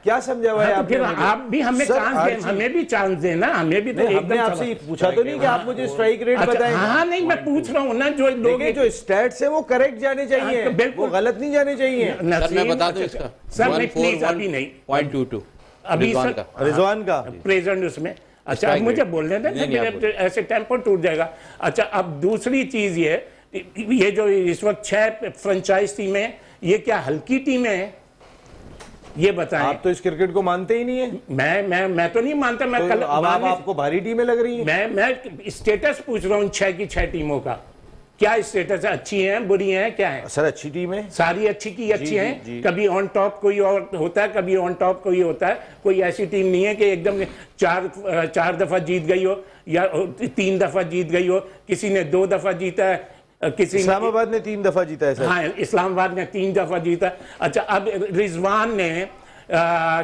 क्या समझा हुआ है? फिर आप भी हमें चांस दें, हमें भी चांस देना, हमें भी। तो हमने आपसे पूछा तो नहीं कि आप मुझे स्ट्राइक रेट बताएं? हाँ, नहीं मैं पूछ रहा हूँ ना, जो लोग जो स्टैट्स है वो करेक्ट जाने चाहिए, बिल्कुल वो गलत नहीं जाने चाहिए। मैं बता दूं इसका सर, प्लीज अभी नहीं, 0.22 अभी रिजवान का प्रेजेंट उसमें। अच्छा, अब मुझे बोलने दें, ऐसे टेम्पो टूट जाएगा। अच्छा, अब दूसरी चीज ये ये जो इस वक्त 6 फ्रेंचाइज टीमें हैं, ये क्या हल्की टीमें हैं? ये बताएं। आप तो इस क्रिकेट को मानते ही नहीं है। मैं तो नहीं मानता। मैं तो कल अब आपको भारी टीमें लग रही हैं। मैं स्टेटस पूछ रहा हूँ 6 की 6 टीमों का क्या स्टेटस है? अच्छी हैं, बुरी हैं, क्या है? सर अच्छी टीम है, सारी अच्छी की अच्छी जी, हैं। जी। कभी ऑन टॉप कोई और होता है, कभी ऑन टॉप कोई होता है। कोई ऐसी टीम नहीं है कि एकदम 4 दफा जीत गई हो या 3 दफा जीत गई हो। किसी ने 2 दफा जीता है, किसी इस्लामाबाद ने 3 दफा जीता है सर। हाँ, इस्लामाबाद ने 3 दफा जीता। अच्छा, अब रिजवान ने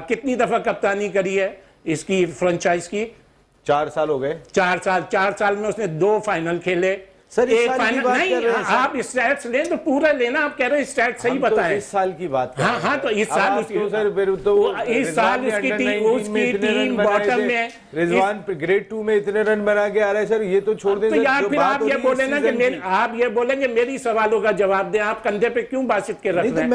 कितनी दफा कप्तानी करी है इसकी फ्रेंचाइज की? 4 साल हो गए। 4 साल में उसने 2 फाइनल खेले। सर, इस एक साल की फाइनल बात नहीं, कर रहे हैं सर। आप स्टैट्स लें तो पूरा लेना। आप कह रहे हैं स्टैट सही हम तो बताएं। इस साल की बात कर रहे हैं। हाँ, तो इस अब साल आप उसकी तो सर फिर तो इस साल रिजवान ने उसकी अंडर टीम 19 में इतने रन बनाए बॉटम थे। में। रिजवान ग्रेड 2 में इतने रन बना के आ रहे हैं सर। ये तो छोड़ दें तो सर, यार जो फिर बात आप हो ये रही है बोले इस ना कि सीजन की। आप ये बोलेंगे मेरी सवालों का जवाब दें। आप कंधे पे क्यों बासित के रख नहीं रहे तो हैं?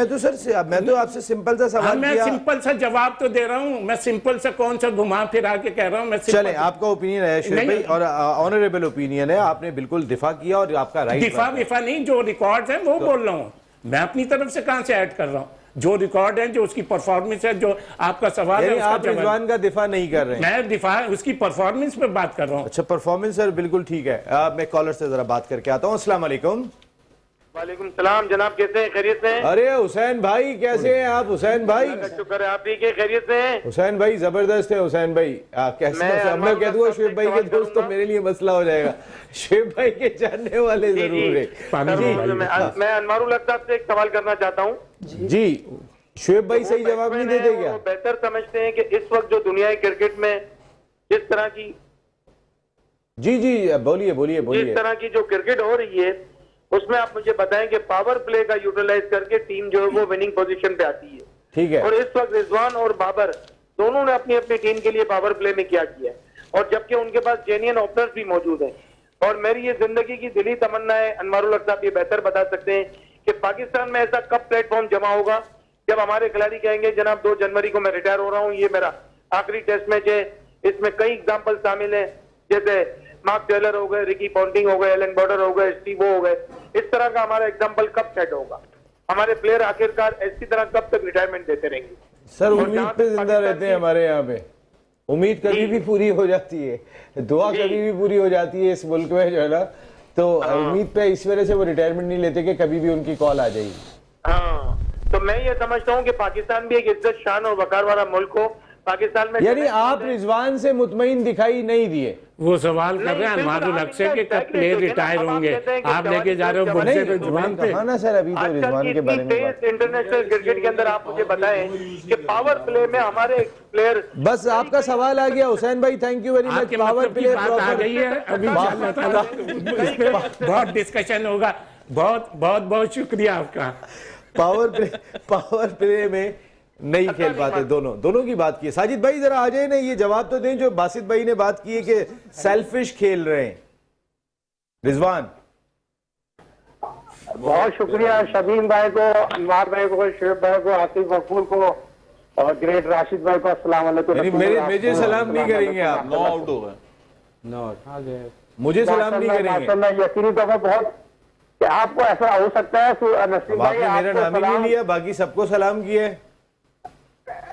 मैं तो आपसे सिंपल सा हाँ, सवाल मैं किया। सिंपल सा जवाब तो दे रहा हूँ। मैं सिंपल सा कौन सा घुमा फिरा के कह रहा हूँ। मैं चले, आपका ओपिनियन है शेर नहीं, भाई और ऑनरेबल ओपिनियन है। आपने बिल्कुल दिफा किया और आपका राइट दिफा नहीं, जो रिकॉर्ड है वो बोल रहा हूँ। मैं अपनी तरफ से कहां से ऐड कर रहा हूँ? जो रिकॉर्ड है, जो उसकी परफॉर्मेंस है, जो आपका सवाल है, यानी उसका आप जवाब। रिजवान का दिफा नहीं कर रहे हैं। मैं दिफा उसकी परफॉर्मेंस पे बात कर रहा हूँ। अच्छा, परफॉर्मेंस सर बिल्कुल ठीक है। मैं कॉलर से जरा बात करके आता हूँ। अस्सलाम वालेकुम। वालेकुम सलाम जनाब, कैसे हैं? खैरियत से हैं? अरे हुसैन भाई, कैसे हैं आप? हुसैन भाई, शुक्र है, आप ठीक है? खैरियत से हैं? हुसैन भाई जबरदस्त है। हुसैन भाई कैसे? मैं अब मैं कह दूंगा शुएब भाई के सवाल दोस्त तो करूंगा। मेरे लिए मसला हो जाएगा। शुएब भाई के जानने वाले जरूर है। सर, मैं अनवारुल हक साहब से एक सवाल करना चाहता हूँ। जी, शुएब भाई सही जवाब नहीं देते क्या? वो बेहतर समझते हैं कि इस वक्त जो दुनिया क्रिकेट में जिस तरह की जी बोलिए बोलिए जिस बोलिए। तरह की जो क्रिकेट हो रही है, उसमें आप मुझे बताएं कि पावर प्ले का यूटिलाइज करके टीम जो है वो विनिंग पोजीशन पे आती है। ठीक है। और इस वक्त रिजवान और बाबर दोनों ने अपनी अपनी टीम के लिए पावर प्ले में क्या किया है, और जबकि उनके पास जेन्युइन ओपनर्स भी मौजूद हैं। और मेरी ये जिंदगी की दिली तमन्ना है, अनवारुल हक साहब ये बेहतर बता सकते हैं कि पाकिस्तान में ऐसा कब प्लेटफॉर्म जमा होगा जब हमारे खिलाड़ी कहेंगे जनाब 2 जनवरी को मैं रिटायर हो रहा हूँ, ये मेरा आखिरी टेस्ट मैच है। इसमें कई एग्जाम्पल शामिल हैं, जैसे मार्क टेलर हो गए, रिकी पॉन्टिंग हो गए, एलन बॉर्डर हो गए, स्टीवो हो गए। इस तरह का हमारा एग्जाम्पल कब सेट होगा? हमारे प्लेयर आखिरकार इसी तरह कब तक रिटायरमेंट देते रहेंगे? सर और उम्मीद जहाँ पे तक जिंदा पाकिस्तान रहते हैं की- हमारे यहाँ पे। उम्मीद कभी भी पूरी हो जाती है, दुआ कभी भी पूरी हो जाती है इस मुल्क में जो है ना। तो उम्मीद पे इस वजह से वो रिटायरमेंट नहीं लेते कि कभी भी उनकी कॉल आ जाएगी। हाँ, तो मैं ये समझता हूँ कि पाकिस्तान भी एक इज्जत शान और वकार वाला मुल्क हो। पाकिस्तान में यानी आप रिजवान से मुतमईन दिखाई नहीं दिए। वो सवाल कर रहे हैं नहीं, अनवारुल बिल्कुल, हक से कि कब exactly, प्लेयर तो ये ना, रिटायर अब आप होंगे। कहते हैं कि आप लेके जा रहे हो जवान- मुझसे नहीं, रिजवान पे। कहा ना सर अभी तो रिजवान के बारे में बात। इंटरनेशनल क्रिकेट के अंदर आप मुझे बताएं कि पावर प्ले में हमारे प्लेयर बस आपका सवाल आ गया हुसैन भाई, थैंक यू वेरी मच। आपके पावर मतलब की प्ले बात आ गई है। अभी इंशाअल्लाह ताला इस पे बहुत डिस्कशन होगा। बहुत बहुत बहुत शुक्रिया आपका। पावर प्ले में नहीं खेल पाते दोनों की बात की है। साजिद भाई जरा आ जाए ना, ये जवाब तो दें जो बासित भाई ने बात की है कि सेल्फिश खेल रहे हैं रिजवान। बहुत शुक्रिया शबीन भाई को, अनवार भाई को, शुएब भाई को, आसिफ मकबूल को और ग्रेट राशिद भाई को। अस्सलाम वालेकुम। मुझे सलाम नहीं करेंगे आप? 9 आउट हो गए। मुझे सलाम नहीं करेंगे? माशाल्लाह, यकीनी तौर पर बहुत कि आपको ऐसा हो सकता है नसीम भाई, आपने मेरा आपको नाम ही नहीं सलाम। लिया, बाकी सबको सलाम किया है।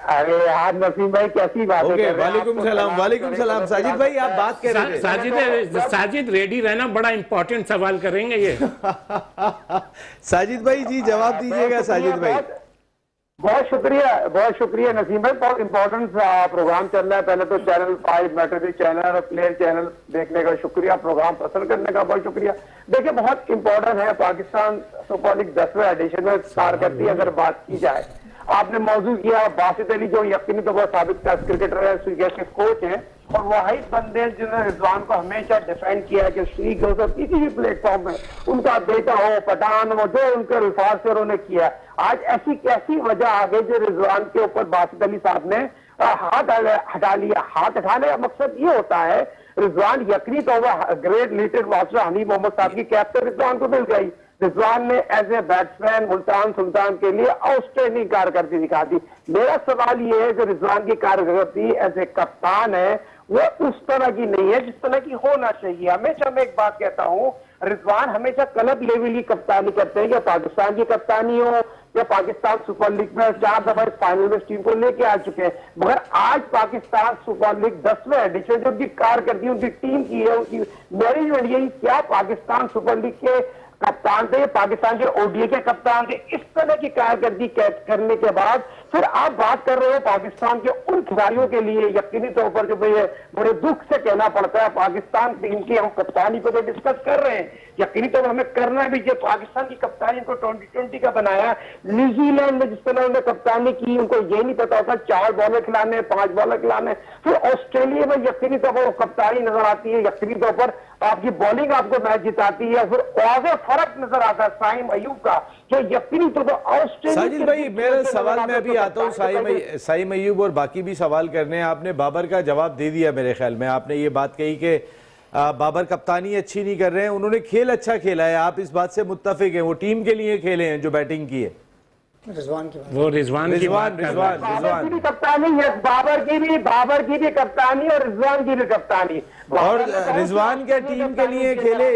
अरे यार नसीम भाई कैसी बात है? ओके, वालेकुम सलाम। वालेकुम सलाम। साजिद भाई आप बात कर रहे थे। साजिद रेडी रहना, बड़ा इंपॉर्टेंट सवाल करेंगे ये। साजिद भाई जी जवाब दीजिएगा। साजिद भाई बहुत शुक्रिया नसीम भाई, बहुत इंपॉर्टेंट प्रोग्राम चल रहा है। पहले तो चैनल 5 मैटरडी चैनल और प्लेयर चैनल देखने का शुक्रिया, प्रोग्राम पसंद करने का बहुत शुक्रिया। देखिए बहुत इंपॉर्टेंट है, पाकिस्तान सुपर लीग 10वें एडिशन में कारकर्दगी अगर बात की जाए, आपने मौजूद किया बासित अली जो यकीनी तौर पर साबिक टेस्ट क्रिकेटर है, स्वीगर के कोच हैं और वाहिद बंदे हैं जिन्होंने रिजवान को हमेशा डिफेंड किया है कि श्री गौसर किसी भी प्लेटफॉर्म में उनका बेटा हो, पठान हो, जो उनके अल्फाज से उन्होंने किया। आज ऐसी कैसी वजह आ गई जो रिजवान के ऊपर बासित अली साहब ने हाथ हटा लिया? हाथ हटाने का मकसद ये होता है रिजवान यकीनी तौर पर great leader master Hanif Mohammad साहब की कैप से रिजवान को मिल गई। रिजवान ने as a batsman Multan Sultan के लिए आउटस्टैंडिंग कारकर्दगी दिखा दी। मेरा सवाल ये है कि रिजवान की कारकर्दगी एज ए कप्तान है वो उस तरह की नहीं है जिस तरह की होना चाहिए। हमेशा मैं एक बात कहता हूँ, रिजवान हमेशा क्लब लेवल की कप्तानी करते हैं, या पाकिस्तान की कप्तानी हो या पाकिस्तान सुपर लीग में 4 दफा इस फाइनल में इस टीम को लेके आ चुके हैं। मगर आज पाकिस्तान सुपर लीग 10वें एडिशन जो उनकी कारकर्दगी उनकी टीम की है, उनकी मैनेजमेंट, यही क्या पाकिस्तान सुपर लीग के कप्तान थे, पाकिस्तान के ओडीआई के कप्तान थे, इस तरह की कारकर्दगी करने के बाद फिर आप बात कर रहे हो पाकिस्तान के उन खिलाड़ियों के लिए यकीनी तौर पर जो भाई बड़े दुख से कहना पड़ता है, पाकिस्तान टीम की हम कप्तानी को तो डिस्कस कर रहे हैं, यकीनी तौर पर हमें करना भी चाहिए। पाकिस्तान की कप्तानी को 2020 का बनाया, न्यूजीलैंड में जिस तरह उन्होंने कप्तानी की उनको ये नहीं पता होता 4 बॉलर खिलाने 5 बॉलर खिलाने। फिर ऑस्ट्रेलिया में यकीनी तौर पर कप्तानी नजर आती है, यकीनी तौर पर आपकी बॉलिंग आपको मैच जिताती है, फिर वाज़ेह फर्क नजर आता है साइम अयूब का, जो यकीनी तौर पर ऑस्ट्रेलिया। साजिद भाई मेरा सवाल मैं अभी आता हूँ साइम अयूब और बाकी भी सवाल करने हैं। आपने बाबर का जवाब दे दिया मेरे ख्याल में, आपने ये बात कही कि बाबर कप्तानी अच्छी नहीं कर रहे हैं, उन्होंने खेल अच्छा खेला है, आप इस बात से मुत्तफिक हैं, वो टीम के लिए खेले हैं जो बैटिंग की है। रिजवान की बात, वो रिजवान की बात कर रहा है। बाबर की भी कप्तानी है, बाबर की भी कप्तानी और रिजवान की भी कप्तानी। और रिजवान क्या टीम के लिए खेले,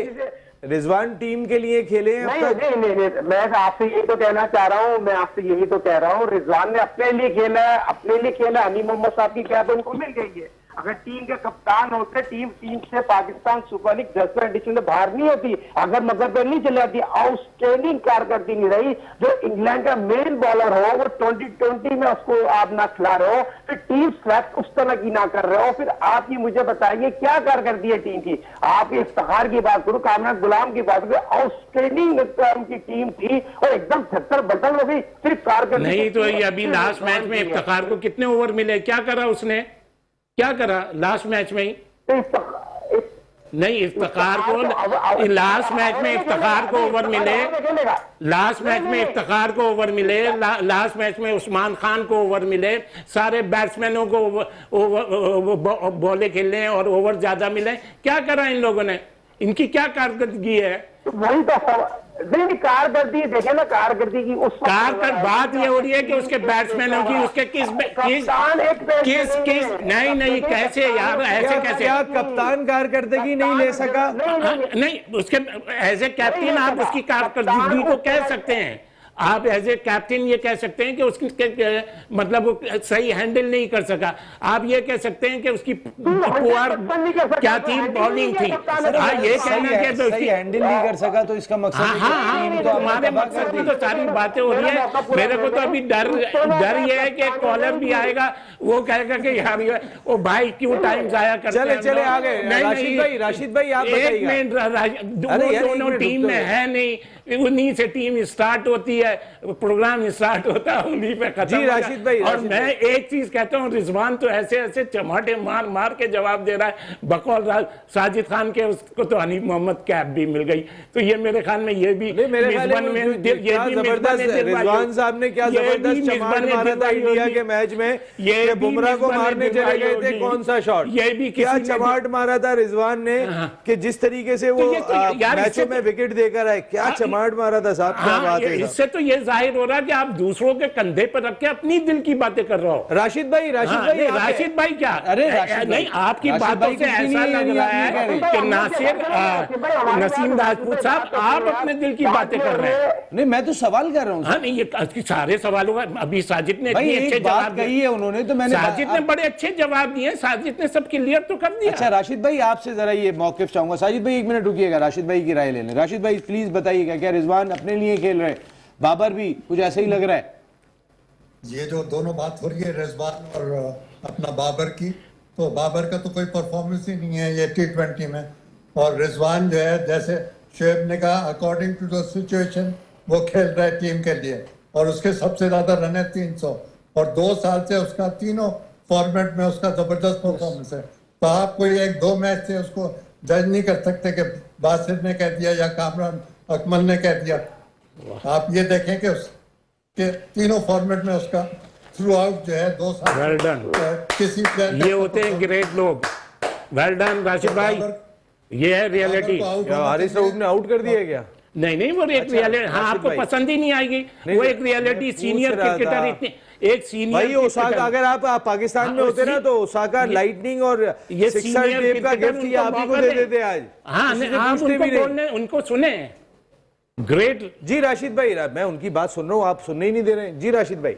रिजवान टीम के लिए खेले हैं अब तक? नहीं, मैं आपसे यही तो कहना चाह रहा हूँ, मैं आपसे यही तो कह रहा हूँ, रिजवान ने अपने लिए खेला है, अपने लिए खेला। अली मोहम्मद साहब की क्या तो उनको मिल गई है। अगर टीम के कप्तान होते, टीम से पाकिस्तान सुपर लीग 10वें एडिशन में बाहर नहीं होती, अगर मगर पे नहीं चली जाती, आउटस्टैंडिंग कारकर्दगी नहीं रही। जो इंग्लैंड का मेन बॉलर हो वो 2020 में उसको आप ना खिला रहे हो, फिर टीम सेलेक्ट उस तरह की ना कर रहे हो, फिर आप ये मुझे बताइए क्या कारकर्दगी है टीम की। आप इफ्तिखार की बात करो, कामरान गुलाम की बात करो, आउटस्टैंडिंग उनकी टीम थी और एकदम 76 बटन हो गई सिर्फ कारकर्दगी। नहीं तो ये अभी लास्ट मैच में इफ्तिखार को कितने ओवर मिले, क्या करा उसने, क्या करा लास्ट मैच में ही? नहीं, इफ्तिखार को लास्ट मैच में इफ्तिखार को ओवर मिले, लास्ट मैच में इफ्तिखार को ओवर मिले, लास्ट मैच में उस्मान खान को ओवर मिले, सारे बैट्समैनों को बॉले खेलने और ओवर ज्यादा मिले। क्या करा इन लोगों ने, इनकी क्या कारकर्दगी है? वही तो नहीं, कारकर्दगी देखे ना, कारकर्दगी की उस बात ये हो रही है कि उसके बैट्समैनों की उसके किस नहीं कैसे यार, ऐसे कैसे क्या कप्तान कारकर्दगी नहीं ले सका? नहीं, उसके एज ए कैप्टन आप उसकी कारकर्दगी को कह सकते हैं, आप एज ए कैप्टन ये कह सकते हैं कि उसकी मतलब वो सही हैंडल नहीं कर सका। आप ये कह सकते हैं कि उसकी पुअर क्या थी, बॉलिंग थी। हाँ, ये कहना कि सही हैंडल नहीं कर सका तो इसका मकसद हमारे मकसद में तो सारी बातें हो रही है। मेरे को तो अभी डर ये है कि कॉलर भी आएगा, वो कहेगा कि यार वो भाई क्यों टाइम जाया करते हैं। चले आगे राशिद भाई आप एक मिनट, दोनों टीम में है नहीं, उन्हीं से टीम स्टार्ट होती है, प्रोग्राम स्टार्ट होता है उन्हीं पे खत्म। जी राशिद भाई, और मैं एक चीज कहता हूँ, रिजवान तो ऐसे चमाटे मार के जवाब दे रहा है, बकौल साजिद खान के उसको तो हनीफ मोहम्मद कैप भी मिल गई। तो ये मेरे ख्याल में ये भी रिजवान साहब ने क्या जबरदस्त चमाट मारा था इंडिया के मैच में, ये बुमराह को मारने चले गए थे, कौन सा शॉट, ये भी क्या चमाट मारा था रिजवान ने कि जिस तरीके से वो मैचों में विकेट देकर आए, क्या चमाट मारा था साहब, क्या बात है। इससे तो ये जाहिर हो रहा है कि आप दूसरों के कंधे पर रख के अपनी दिल की बातें कर रहे हो। राशिद भाई क्या, अरे नहीं, आपकी बातों से ऐसा लग रहा है कि नासिर नसीम राजपूत साहब आप अपने दिल की बातें कर रहे हैं। नहीं, मैं तो सवाल कर रहा हूँ। हाँ नहीं, ये सारे सवालों का अभी साजिद ने इतने अच्छे जवाब दिए उन्होंने, तो मैंने साजिद ने बड़े अच्छे जवाब दिए, साजिद ने सब क्लियर तो कर दिया। अच्छा राशिद भाई, आपसे जरा ये मौकिफ चाहूंगा। साजिद भाई 1 मिनट रुकिएगा, राशिद भाई की राय ले लें। राशिद भाई प्लीज बताइएगा, क्या रिजवान अपने लिए खेल रहे हैं, बाबर भी कुछ ऐसे ही लग रहा है? ये जो दोनों बात हो रही है रिजवान और अपना बाबर की, तो बाबर का तो कोई परफॉर्मेंस ही नहीं है ये T20 में, और रिजवान जो है जैसे शुएब ने कहा अकॉर्डिंग टू द सिचुएशन वो खेल रहा है टीम के लिए, और उसके सबसे ज्यादा रन है 300, और 2 साल से उसका तीनों फॉर्मेट में उसका जबरदस्त परफॉर्मेंस है। तो आप कोई 1-2 मैच से उसको जज नहीं कर सकते कि बासिर ने कह दिया या कामरान अकमल ने कह दिया। आप ये देखें कि उसके तीनों फॉर्मेट में उसका थ्रू आउट जो है 2 साल वेल डन, किसी ये होते हैं ग्रेट लोग। वेल डन राशिद भाई, ये है रियलिटी। हारिस रऊफ ने आउट कर दिया क्या? नहीं, वो एक रियलिटी, हाँ आपको पसंद ही नहीं आएगी, वो एक रियलिटी। सीनियर क्रिकेटर इतने एक सीनियर भाई ओसाका, अगर आप पाकिस्तान में होते ना तो ओसाका लाइटनिंग और ये सिक्सर सीनियर टेप का क्रिकेटर गिफ्ट ये आप ही को उनको दे मौका देते आज। हाँ, किसी से आप पूछते उनको भी नहीं। बोलने, उनको सुने। ग्रेट। जी राशिद भाई, मैं उनकी बात सुन रहा हूँ, आप सुनने ही नहीं दे रहे हैं। जी राशिद भाई।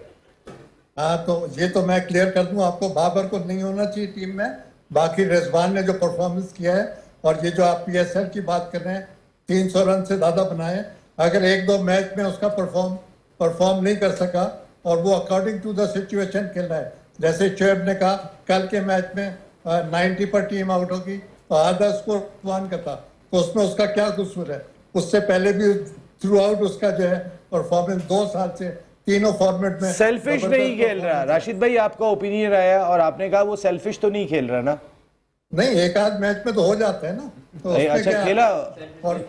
हाँ, तो ये तो मैं क्लियर कर दूं आपको, बाबर को नहीं होना चाहिए टीम में। बाकी रिजवान ने जो परफॉर्मेंस किया है, और ये जो आप पीएसएल की बात कर रहे हैं, 300 रन से ज्यादा बनाए, अगर एक दो मैच में उसका परफॉर्म नहीं कर सका और वो अकॉर्डिंग टू द सिचुएशन खेल रहा है, जैसे शोएब ने कहा कल के मैच में 90 पर टीम आउट होगी तो आधा स्कोर रिजवान का था, तो उसमें उसका क्या कसूर है? उससे पहले भी थ्रू आउट उसका जो है परफॉर्मेंस 2 साल से तीनों फॉर्मेट में सेल्फिश नहीं खेल रहा। राशिद भाई, आपका ओपिनियन आया और आपने कहा वो सेल्फिश तो नहीं खेल रहा ना। नहीं, एक आध मैच में तो हो जाता है ना, तो उसमें अच्छा क्या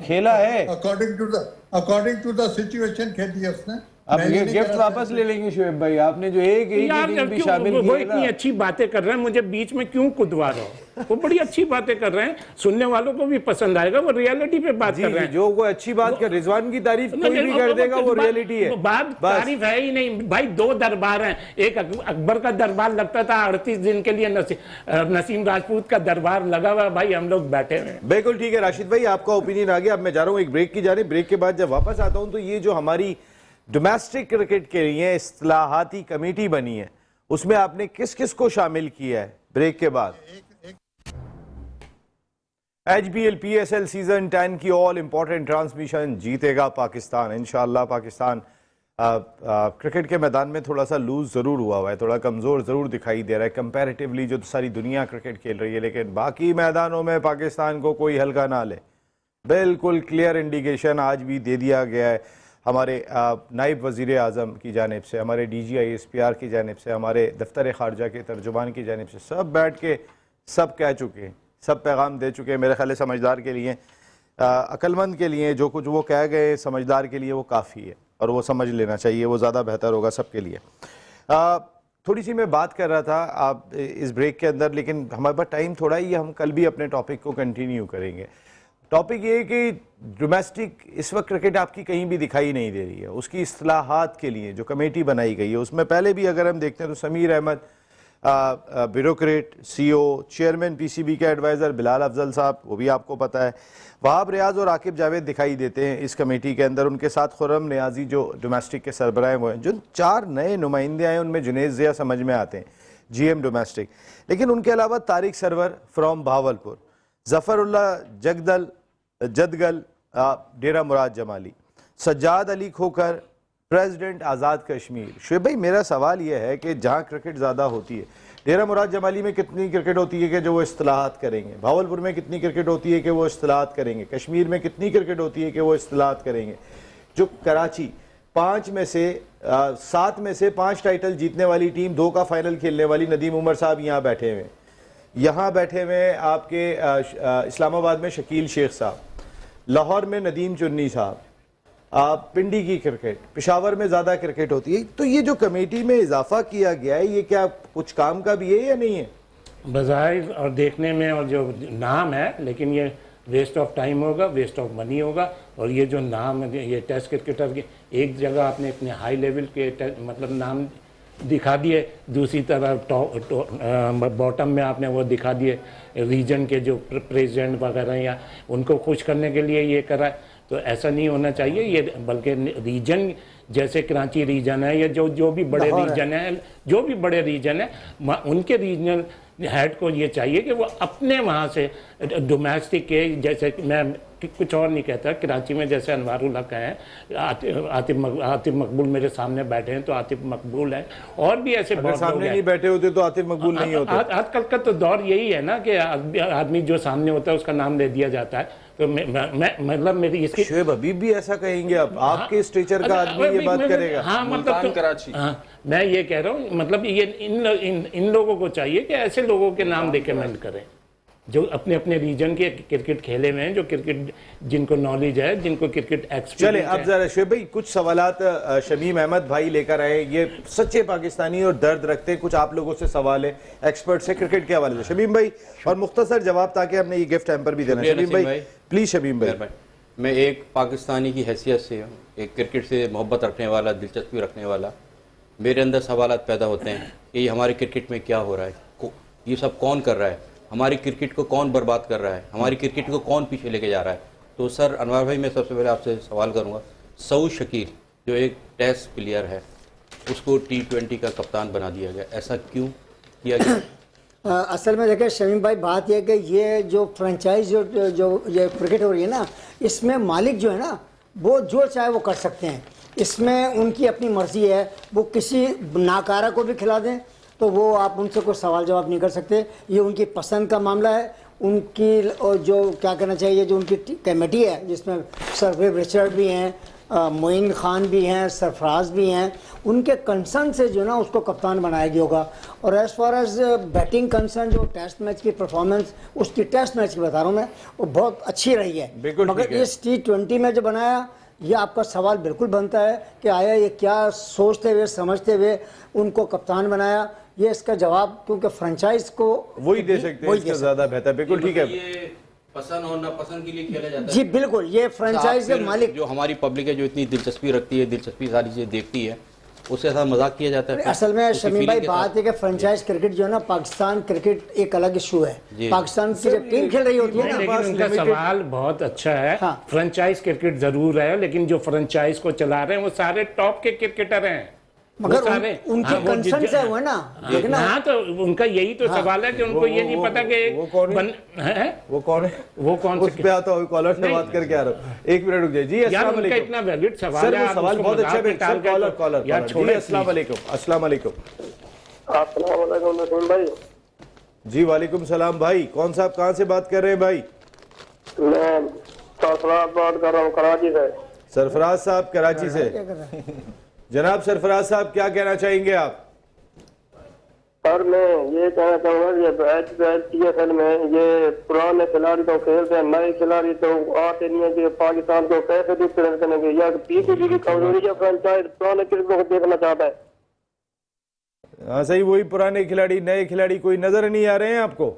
खेला है। अकॉर्डिंग टू द सिचुएशन खेली है उसने। अब मैं ये नहीं गिफ्ट कह रहा वापस ले लेंगे शोएब भाई, आपने जो एक यार इनिंग भी क्यों शामिल वो किया इतनी ना। अच्छी बातें कर रहे हैं, मुझे बीच में क्यों कुदवा रहे हो? वो बड़ी अच्छी बातें कर रहे हैं, सुनने वालों को भी पसंद आएगा। वो रियलिटी पे बात कर रहे हैं। जो कोई अच्छी बात कर, रिजवान की तारीफ कोई भी कर देगा, वो रियलिटी है। बात तारीफ है ही नहीं भाई। 2 दरबार हैं, एक अकबर का दरबार लगता था 38 दिन के लिए, नसीम राजपूत का दरबार लगा हुआ भाई, हम लोग बैठे हुए हैं। बिल्कुल ठीक है राशिद भाई, आपका ओपिनियन आ गया। अब मैं जा रहा हूँ एक ब्रेक की जाने। ब्रेक के बाद जब वापस आता हूँ तो ये जो हमारी डोमेस्टिक क्रिकेट के लिए इस्लाहाती कमेटी बनी है, उसमें आपने किस किस को शामिल किया है, ब्रेक के बाद। HBL PSL सीजन 10 की ऑल इंपॉर्टेंट ट्रांसमिशन जीतेगा पाकिस्तान। इंशाअल्लाह पाकिस्तान क्रिकेट के मैदान में थोड़ा सा लूज जरूर हुआ है, थोड़ा कमजोर जरूर दिखाई दे रहा है कंपैरेटिवली जो सारी दुनिया क्रिकेट खेल रही है, लेकिन बाकी मैदानों में पाकिस्तान को कोई हल्का ना ले। बिल्कुल क्लियर इंडिकेशन आज भी दे दिया गया है हमारे नायब वज़ीर आज़म की जानिब से, हमारे DGI SPR की जानिब से, हमारे दफ्तर ख़ारजा के तर्जुमान की जानिब से, सब बैठ के सब कह चुके हैं, सब पैगाम दे चुके हैं। मेरे ख्याल समझदार के लिए, अक्लमंद के लिए जो कुछ वो कह गए, समझदार के लिए वो काफ़ी है और वो समझ लेना चाहिए, वो ज़्यादा बेहतर होगा सबके लिए। थोड़ी सी मैं बात कर रहा था आप इस ब्रेक के अंदर, लेकिन हमारे पास टाइम थोड़ा ही है, हम कल भी अपने टॉपिक को कंटिन्यू करेंगे। टॉपिक ये है कि डोमेस्टिक इस वक्त क्रिकेट आपकी कहीं भी दिखाई नहीं दे रही है। उसकी इस्लाहात के लिए जो कमेटी बनाई गई है, उसमें पहले भी अगर हम देखते हैं तो Sameer Ahmed bureaucrat, CEO, chairman PCB के एडवाइज़र बिलाल अफजल साहब, वो भी आपको पता है, वहाब रियाज और आकिब जावेद दिखाई देते हैं इस कमेटी के अंदर। उनके साथ खुर्रम नियाजी जो डोमेस्टिक के सरबराह वो हैं। जो 4 नए नुमाइंदे आए उनमें जुनैद ज़िया समझ में आते हैं, GM डोमेस्टिक, लेकिन उनके अलावा तारिक सरवर फ्रॉम भावलपुर, जफरुल्लाह जदगल डेरा मुराद जमाली, सज्जाद अली खोकर प्रेसिडेंट आज़ाद कश्मीर। शुएब भाई, मेरा सवाल यह है कि जहाँ क्रिकेट ज़्यादा होती है, डेरा मुराद जमाली में कितनी क्रिकेट होती है कि जो वो इस्तिलाहात करेंगे, भावलपुर में कितनी क्रिकेट होती है कि वो इस्तिलाहात करेंगे, कश्मीर में कितनी क्रिकेट होती है कि वो इस्तिलाहात करेंगे, जो कराची 7 में से 5 टाइटल जीतने वाली टीम, 2 का फाइनल खेलने वाली, नदीम उमर साहब यहाँ बैठे हुए, यहाँ बैठे हुए आपके इस्लामाबाद में शकील शेख साहब, लाहौर में नदीम चुन्नी साहब, पिंडी की क्रिकेट, पेशावर में ज़्यादा क्रिकेट होती है। तो ये जो कमेटी में इजाफा किया गया है, ये क्या कुछ काम का भी है या नहीं है? बज़ाहिर और देखने में और जो नाम है, लेकिन ये वेस्ट ऑफ टाइम होगा, वेस्ट ऑफ मनी होगा। और ये जो नाम ये टेस्ट क्रिकेटर के एक जगह आपने इतने हाई लेवल के मतलब नाम दिखा दिए, दूसरी तरफ बॉटम में आपने वो दिखा दिए रीजन के जो प्रेसिडेंट वगैरह, या उनको खुश करने के लिए ये करा। तो ऐसा नहीं होना चाहिए ये, बल्कि रीजन जैसे कराची रीजन है या जो भी बड़े रीजन है, जो भी बड़े रीजन है, उनके रीजनल हेड को ये चाहिए कि वो अपने वहाँ से डोमेस्टिक के, जैसे मैं कुछ और नहीं कहता, कराची में जैसे अनवारुल हक हैं, आतिफ मकबूल मेरे सामने बैठे हैं तो आतिफ मकबूल है, और भी ऐसे बहुत सामने नहीं बैठे होते तो आतिफ मकबूल नहीं होते। आजकल का तो दौर यही है ना कि आदमी जो सामने होता है उसका नाम ले दिया जाता है। तो मतलब मेरी इसकी शुएब अभी भी ऐसा कहेंगे, अब आपके स्ट्रेचर का आदमी ये बात करेगा? हाँ, मतलब कराची। हाँ, मैं ये कह रहा हूँ, मतलब ये इन लोगों को चाहिए कि ऐसे लोगों के नाम रिकमेंड करें जो अपने अपने रीजन के क्रिकेट खेले हुए हैं, जो क्रिकेट जिनको नॉलेज है, जिनको क्रिकेट एक्सपीरियंस। चले अब जरा शुएब भाई कुछ सवालात शमीम अहमद भाई लेकर आए, ये सच्चे पाकिस्तानी और दर्द रखते हैं। कुछ आप लोगों से सवाल है एक्सपर्ट से क्रिकेट के हवाले से, शमीम भाई, और मुख्तसर जवाब ताकि हमने ये गिफ्ट हैम्पर भी देना। शमीम भाई प्लीज। शमीम भाई, मैं एक पाकिस्तानी की हैसियत से, एक क्रिकेट से मोहब्बत रखने वाला, दिलचस्पी रखने वाला, मेरे अंदर सवालात पैदा होते हैं कि ये हमारे क्रिकेट में क्या हो रहा है, ये सब कौन कर रहा है, हमारी क्रिकेट को कौन बर्बाद कर रहा है, हमारी क्रिकेट को कौन पीछे लेके जा रहा है। तो सर अनवर भाई, मैं सबसे पहले आपसे सवाल करूँगा, सऊद शकील जो एक टेस्ट प्लेयर है उसको T20 का कप्तान बना दिया गया, ऐसा क्यों किया गया? असल में देखिए शमीम भाई, बात यह कि ये जो फ्रेंचाइज जो ये क्रिकेट हो रही है ना, इसमें मालिक जो है ना वो जो चाहे वो कर सकते हैं, इसमें उनकी अपनी मर्जी है। वो किसी नाकारा को भी खिला दें तो वो आप उनसे कोई सवाल जवाब नहीं कर सकते, ये उनकी पसंद का मामला है। उनकी और जो क्या कहना चाहिए, जो उनकी कमेटी है जिसमें सर वेब रिचर्ड भी हैं, मोइन खान भी हैं, सरफराज भी हैं, उनके कंसर्न से जो ना उसको कप्तान बनाया गया होगा। और as far as batting concern, जो टेस्ट मैच की परफॉर्मेंस उसकी टेस्ट मैच की बता रहा हूँ मैं, वो बहुत अच्छी रही है। बिल्कुल ठीक मगर है। इस T20 में जो बनाया, ये आपका सवाल बिल्कुल बनता है कि आया ये क्या सोचते हुए समझते हुए उनको कप्तान बनाया। ये इसका जवाब क्योंकि फ्रेंचाइज को वही दे सकते हैं, इससे ज्यादा बेहतर। बिल्कुल ठीक है। ये पसंद और नापसंद के लिए खेला जाता है जी बिल्कुल, ये फ्रेंचाइज के फिर मालिक। जो हमारी पब्लिक है जो इतनी दिलचस्पी रखती है, दिलचस्पी सारी चीजें देखती है, उसके साथ मजाक किया जाता है। असल में उसकी शमीम भाई feeling के बात साथ- है कि फ्रेंचाइज क्रिकेट जो है ना, पाकिस्तान क्रिकेट एक अलग इशू है। जी। पाकिस्तान की जब टीम खेल रही होती है नहीं, ना, लेकिन उनका सवाल बहुत अच्छा है। हाँ। फ्रेंचाइज क्रिकेट जरूर है, लेकिन जो फ्रेंचाइज को चला रहे हैं वो सारे टॉप के क्रिकेटर हैं। मगर वो सारे- उनके हाँ, वो कंसर्न से हुआ ना, देखना। हाँ, तो उनका यही तो सवाल है कि उनको ये नहीं पता कि वो कौन है? है वो कौन है? वो कौन उस से पे आता हूँ, कॉलर से नहीं। बात करके आ रहा हूँ। एक मिनट रुक जाइए जी। यार, अस्सलाम उनका वालेकुम इतना वैलिड सवाल सर, है, वो आप सवाल उसको बहुत अच्छा मजाक है। में डाल के कॉलर तो- कॉलर यार कॉलर छोड़े जी। अस्सलाम वालेकुम, अस्सलाम वालेकुम अस्सलाम वालेकुम नसीम भाई। जी। वालेकुम सलाम भाई। कौन साहब, कहाँ से बात कर रहे हैं भाई? मैं सरफराज बात कर रहा हूँ कराची से। सरफराज साहब कराची से। क्या कर रहा है? जनाब सरफराज साहब, क्या कहना चाहेंगे आप? सर मैं ये कहना चाहूँगा कि PSL में ये पुराने खिलाड़ी तो खेलते हैं, नए खिलाड़ी तो आते नहीं है कि पाकिस्तान को कैसे रिप्रेजेंट करेंगे, या PCB की कमजोरी है, फ्रेंचाइज पुराने क्रिकेट को देखना चाहता है। हाँ सही, वही पुराने खिलाड़ी, नए खिलाड़ी कोई नजर नहीं आ रहे हैं आपको?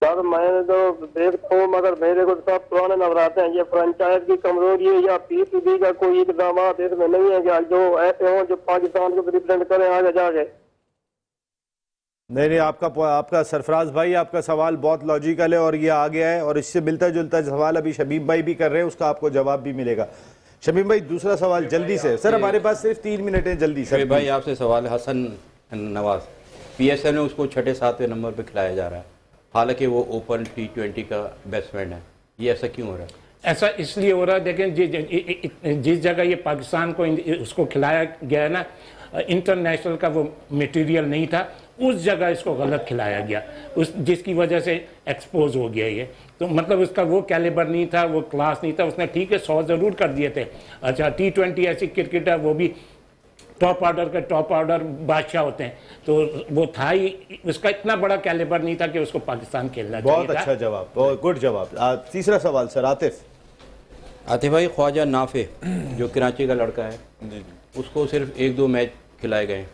सर मैं तो देखता हूँ, मगर मेरे को सब पुराने नजर आते हैं। ये फ्रेंचाइज की कमजोरी है या PCB का कोई इकदाम इसमें नहीं है कि जो ऐसे हों जो पाकिस्तान को रिप्रेजेंट करें आगे जाके। नहीं, आपका सरफराज भाई, आपका सवाल बहुत लॉजिकल है और ये आ गया है, और इससे मिलता जुलता सवाल अभी शमीम भाई भी कर रहे हैं, उसका आपको जवाब भी मिलेगा। शमीम भाई, दूसरा सवाल जल्दी से। सर हमारे पास सिर्फ 3 मिनट है, जल्दी शोएब सर। भाई आपसे सवाल है, हसन नवाज PSL में उसको 6-7वें नंबर पे खिलाया जा रहा है, हालांकि वो ओपन T20 का बैट्समैन है, ये ऐसा क्यों हो रहा है? ऐसा इसलिए हो रहा है, देखें जिस जगह ये पाकिस्तान को उसको खिलाया गया है ना, इंटरनेशनल का वो मटेरियल नहीं था, उस जगह इसको गलत खिलाया गया, उस जिसकी वजह से एक्सपोज हो गया ये। तो मतलब उसका वो कैलिबर नहीं था, वो क्लास नहीं था। उसने ठीक है 100 ज़रूर कर दिए थे। अच्छा, T20 ऐसी क्रिकेट है, वो भी टॉप ऑर्डर के टॉप ऑर्डर बादशाह होते हैं, तो वो था ही, उसका इतना बड़ा कैलिबर नहीं था कि उसको पाकिस्तान खेलना चाहिए बहुत अच्छा जवाब, बहुत गुड जवाब। तीसरा सवाल सर, आतिफ। आतिफ भाई, ख्वाजा नाफे जो कराची का लड़का है, उसको सिर्फ 1-2 मैच खिलाए गए।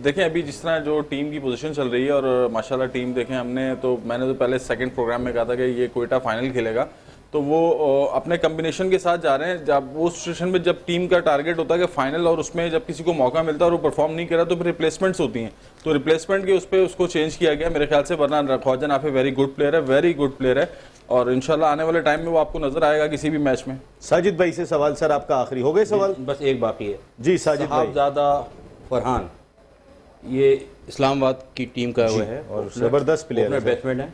देखें अभी जिस तरह जो टीम की पोजीशन चल रही है, और माशाल्लाह टीम देखें हमने तो, मैंने तो पहले सेकंड प्रोग्राम में कहा था कि ये क्वेटा फाइनल खेलेगा, तो वो अपने कम्बिनेशन के साथ जा रहे हैं। जब वो सिचुएशन में जब टीम का टारगेट होता है कि फाइनल, और उसमें जब किसी को मौका मिलता है और वो परफॉर्म नहीं करा तो फिर रिप्लेसमेंट्स होती हैं, तो रिप्लेसमेंट के उस पर उसको चेंज किया गया मेरे ख्याल से। वरना Khawaja Nafay very good player है, वेरी गुड प्लेयर है, और इंशाल्लाह आने वाले टाइम में वो आपको नजर आएगा किसी भी मैच में। साजिद भाई से सवाल सर, आपका आखिरी हो गए सवाल? बस एक बाकी है जी साजिद भाई। साहबजादा फरहान, ये इस्लामाबाद की टीम का वो है और जबरदस्त प्लेयर है। बैट्समैन है,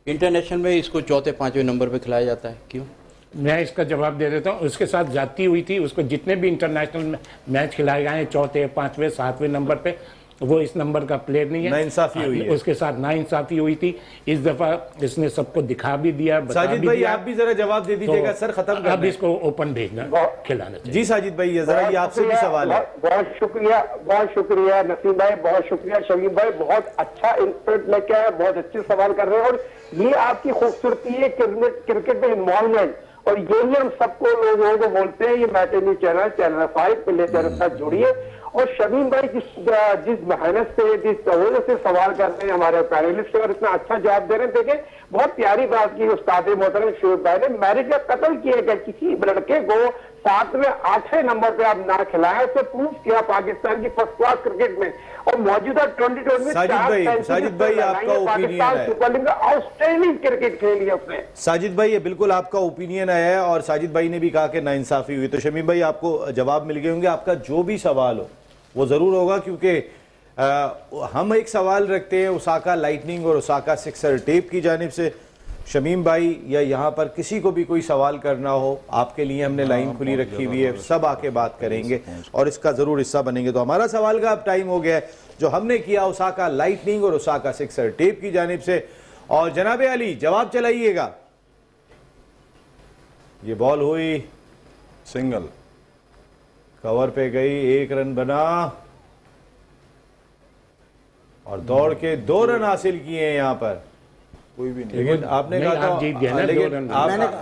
इंटरनेशनल में इसको 4-5वें नंबर पे खिलाया जाता है, क्यों? मैं इसका जवाब दे देता हूँ। उसके साथ जाती हुई थी, उसको जितने भी इंटरनेशनल मैच खिलाए गए हैं 4थे, 5वें, 7वें नंबर पे, वो इस नंबर का प्लेयर नहीं है। नाइंसाफी हुई है। उसके साथ नाइंसाफी हुई थी। इस दफा इसने सबको दिखा भी दिया, बता साजिद भी भाई दिया। आप भी जरा जवाब दे दीजिएगा सर, खत्म अब कर इसको ओपन भेजना, खिलाना चाहिए। जी साजिद भाई, ये जरा ये आपसे भी सवाल है। बहुत शुक्रिया नसीम भाई, बहुत शुक्रिया शमीम भाई, बहुत अच्छा इंस्पिरिट लेके आए, बहुत अच्छे सवाल कर रहे हैं, और ये आपकी खूबसूरती है क्रिकेट में इन्वॉल्वमेंट, और यही हम सबको लोगों को बोलते हैं। ये match news channel 5 play channel साथ जुड़िए और शमीम भाई जिस मेहनत से, जिस तवज्जो से सवाल कर रहे हैं हमारे पैनलिस्ट और इतना अच्छा जवाब दे रहे हैं, देखें बहुत प्यारी बात की उस्ताद मोहतरम शोएब भाई ने, मैरिज का कत्ल किए गए किसी लड़के को 7वें 8वें नंबर पे आप ना खिलाएं, उसने प्रूव किया पाकिस्तान की फर्स्ट क्लास क्रिकेट में। और मौजूदा 2020 में साजिद भाई आपका ओपिनियन है, सुपर लीग में आउटस्टैंडिंग क्रिकेट खेली है उसने। साजिद भाई ये बिल्कुल आपका ओपिनियन आया है और साजिद भाई ने भी कहा कि नाइंसाफी हुई, तो शमीम भाई आपको जवाब मिल गए होंगे। आपका जो भी सवाल हो वो जरूर होगा, क्योंकि हम एक सवाल रखते हैं ओसाका लाइटनिंग और ओसाका सिक्सर टेप की जानिब से। शमीम भाई या यहाँ पर किसी को भी कोई सवाल करना हो, आपके लिए हमने लाइन खुली रखी हुई है, सब आके बात करेंगे और इसका जरूर हिस्सा बनेंगे। तो हमारा सवाल का अब टाइम हो गया है जो हमने किया ओसाका लाइटनिंग और ओसाका सिक्सर टेप की जानिब से। और जनाब अली जवाब चलाइएगा। ये बॉल हुई सिंगल, कवर पे गई, 1 रन बना और दौड़ के 2 रन हासिल किए हैं यहाँ पर। कोई भी नहीं। लेकिन आपने नहीं, कहा आप जीत गए ना, था, 2 लेकिन रन।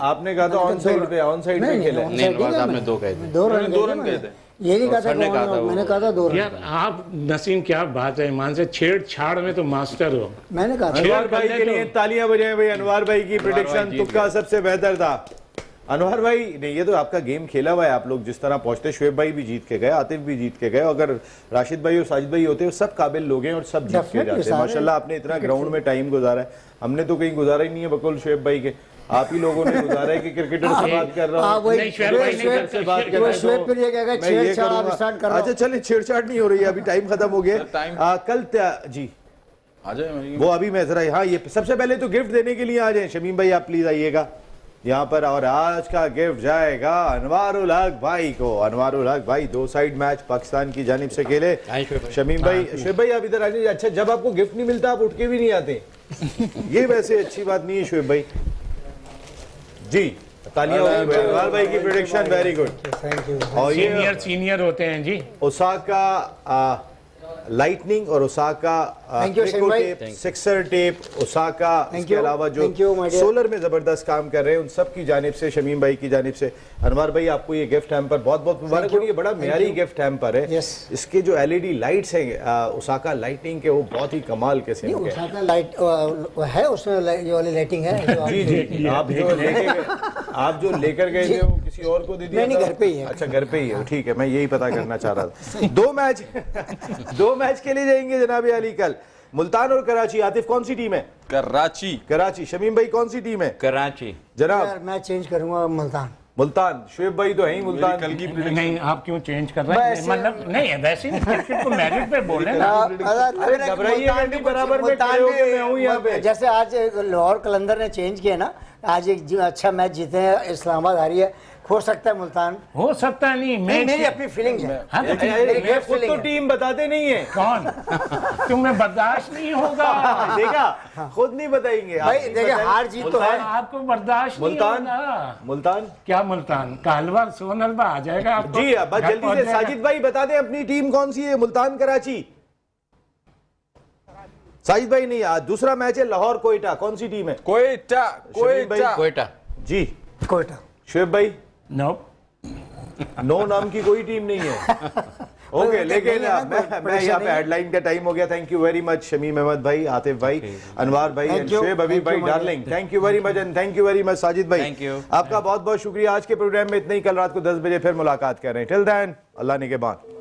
आपने कहा था ऑन साइड पे खेला है। नहीं, नवाज साहब ने 2 कहे थे। 2 रन 2 रन गए थे। ये नहीं कहा था सर ने कहा था वो। मैंने कहा था 2 रन। यार आप नसीम क्या बात है, ईमान से छेड़छाड़ में तो मास्टर हो। मैंने कहा था अनवार भाई करने के दो। लिए तालियां बजाएं भाई। अनवार भाई की प्रेडिक्शन जीत तुक्का सबसे बेहतर था। अनवार भाई नहीं, ये तो आपका गेम खेला हुआ है, आप लोग जिस तरह पहुंचते। शोएब भाई भी जीत के गए, आतिफ भी जीत के गए, अगर राशिद भाई और साजिद भाई होते सब काबिल लोग हैं और सब जीत के Definitely, जाते। सारे माशाल्लाह आपने इतना ग्राउंड में टाइम गुजारा है, हमने तो कहीं गुजारा ही नहीं है बकौल शोएब भाई के। आप ही लोगों ने गुजारा है कि क्रिकेटर से बात कर रहा हूँ, नहीं, शोएब भाई ने घर से बात कर रहा है, शोएब फिर ये कहेगा मैं ये छेड़छाड़ आप करूंगा। स्टार्ट कर रहा अच्छा चलिए, छेड़छाड़ नहीं हो रही है, अभी टाइम खत्म हो गया। जी आ जाए वो अभी मैं जरा, हाँ ये सबसे पहले तो गिफ्ट देने के लिए आ जाए। शमीम भाई आप प्लीज आइएगा यहाँ पर। और आज का गिफ्ट जाएगा अनवारुल हक भाई को। अनवारुल हक भाई 2 साइड मैच पाकिस्तान की जानिब से खेले। शमीम भाई, शोएब भाई आप इधर आ जाइए। अच्छा जब आपको गिफ्ट नहीं मिलता आप उठ के भी नहीं आते, ये वैसे अच्छी बात नहीं है शोएब भाई जी। तालियां होगी भाई। अनवार भाई की prediction very good. Thank you. और ये सीनियर होते हैं जी। ओसाका लाइटनिंग और ओसाका Thank you, शमीम भाई। Tape, sixer tape, Osaka, Thank इसके you. अलावा जो Thank you, my dear. Solar में जबरदस्त काम कर रहे हैं उन सब की जानिब से, शमीम भाई की जानिब से, अनवार भाई आपको ये गिफ्ट हैम्पर बहुत बहुत मुबारक हो। ये बड़ा म्यारी गिफ्ट हैम्पर है। Yes. इसके जो LED लाइट्स हैं ओसाका लाइटिंग के, वो बहुत ही कमाल किस्म के हैं। ओसाका लाइट है उसमें, ये वाली लाइटिंग है जो आप- जी जी, आप जो लेकर गए थे वो किसी और को दे दिया नहीं, था? घर पे ही है। अच्छा घर पे ही है, ठीक है, मैं यही पता करना चाह रहा था। 2 मैच के लिए जाएंगे जनाब अली कल, मुल्तान और कराची। आतिफ कौन सी टीम है? कराची। शमीम भाई कौन सी टीम है? कराची। जनाब यार मैं चेंज करूंगा मुल्तान। मुल्तान। शोएब भाई तो है ही मुल्तान। कल की नहीं, आप क्यों चेंज कर रहे हैं? मतलब नहीं, वैसे नहीं, क्रिकेट को मेरिट पे बोले ना। अरे घबराइए नहीं, बराबर में खड़े हो के मैं हूं यहाँ पे। जैसे आज लाहौर कलंदर ने चेंज किया ना, आज एक अच्छा मैच जीते हैं, इस्लामाबाद हारी है, हो सकता है मुल्तान। हो सकता है नहीं, मैं मेरी अपनी फीलिंग्स है। हाँ, तो मैं खुद तो टीम बताते नहीं है। कौन तुम्हें बर्दाश्त नहीं होगा? देखा, खुद नहीं बताएंगे आप भाई नहीं देखिए बताएंगे। हार जीत तो है। आपको बर्दाश्त नहीं मुल्तान होगा। मुल्तान क्या मुल्तान का हलवा सोन हलवा आ जाएगा आपको? जी बस घर जल्दी पहुंच से जाएगा। साजिद भाई बता दें अपनी टीम कौन सी है। मुल्तान कराची। साजिद भाई नहीं, आज दूसरा मैच है लाहौर कोयटा, कौन सी टीम है? कोयटा। जी कोयटा। शोएब भाई नो, नो नाम की कोई टीम नहीं है। ओके, लेकिन मैं यहाँ पे हेडलाइन का टाइम हो गया। Thank you very much Shamim Ahmed भाई, आतिफ भाई, अनवार भाई एंड शोएब अभी भाई darling. Thank you very much and thank you very much Sajid भाई। Thank you. आपका बहुत बहुत शुक्रिया। आज के प्रोग्राम में इतना ही, कल रात को 10 बजे फिर मुलाकात कर रहे हैं। टिल देन अल्लाह निगहबान।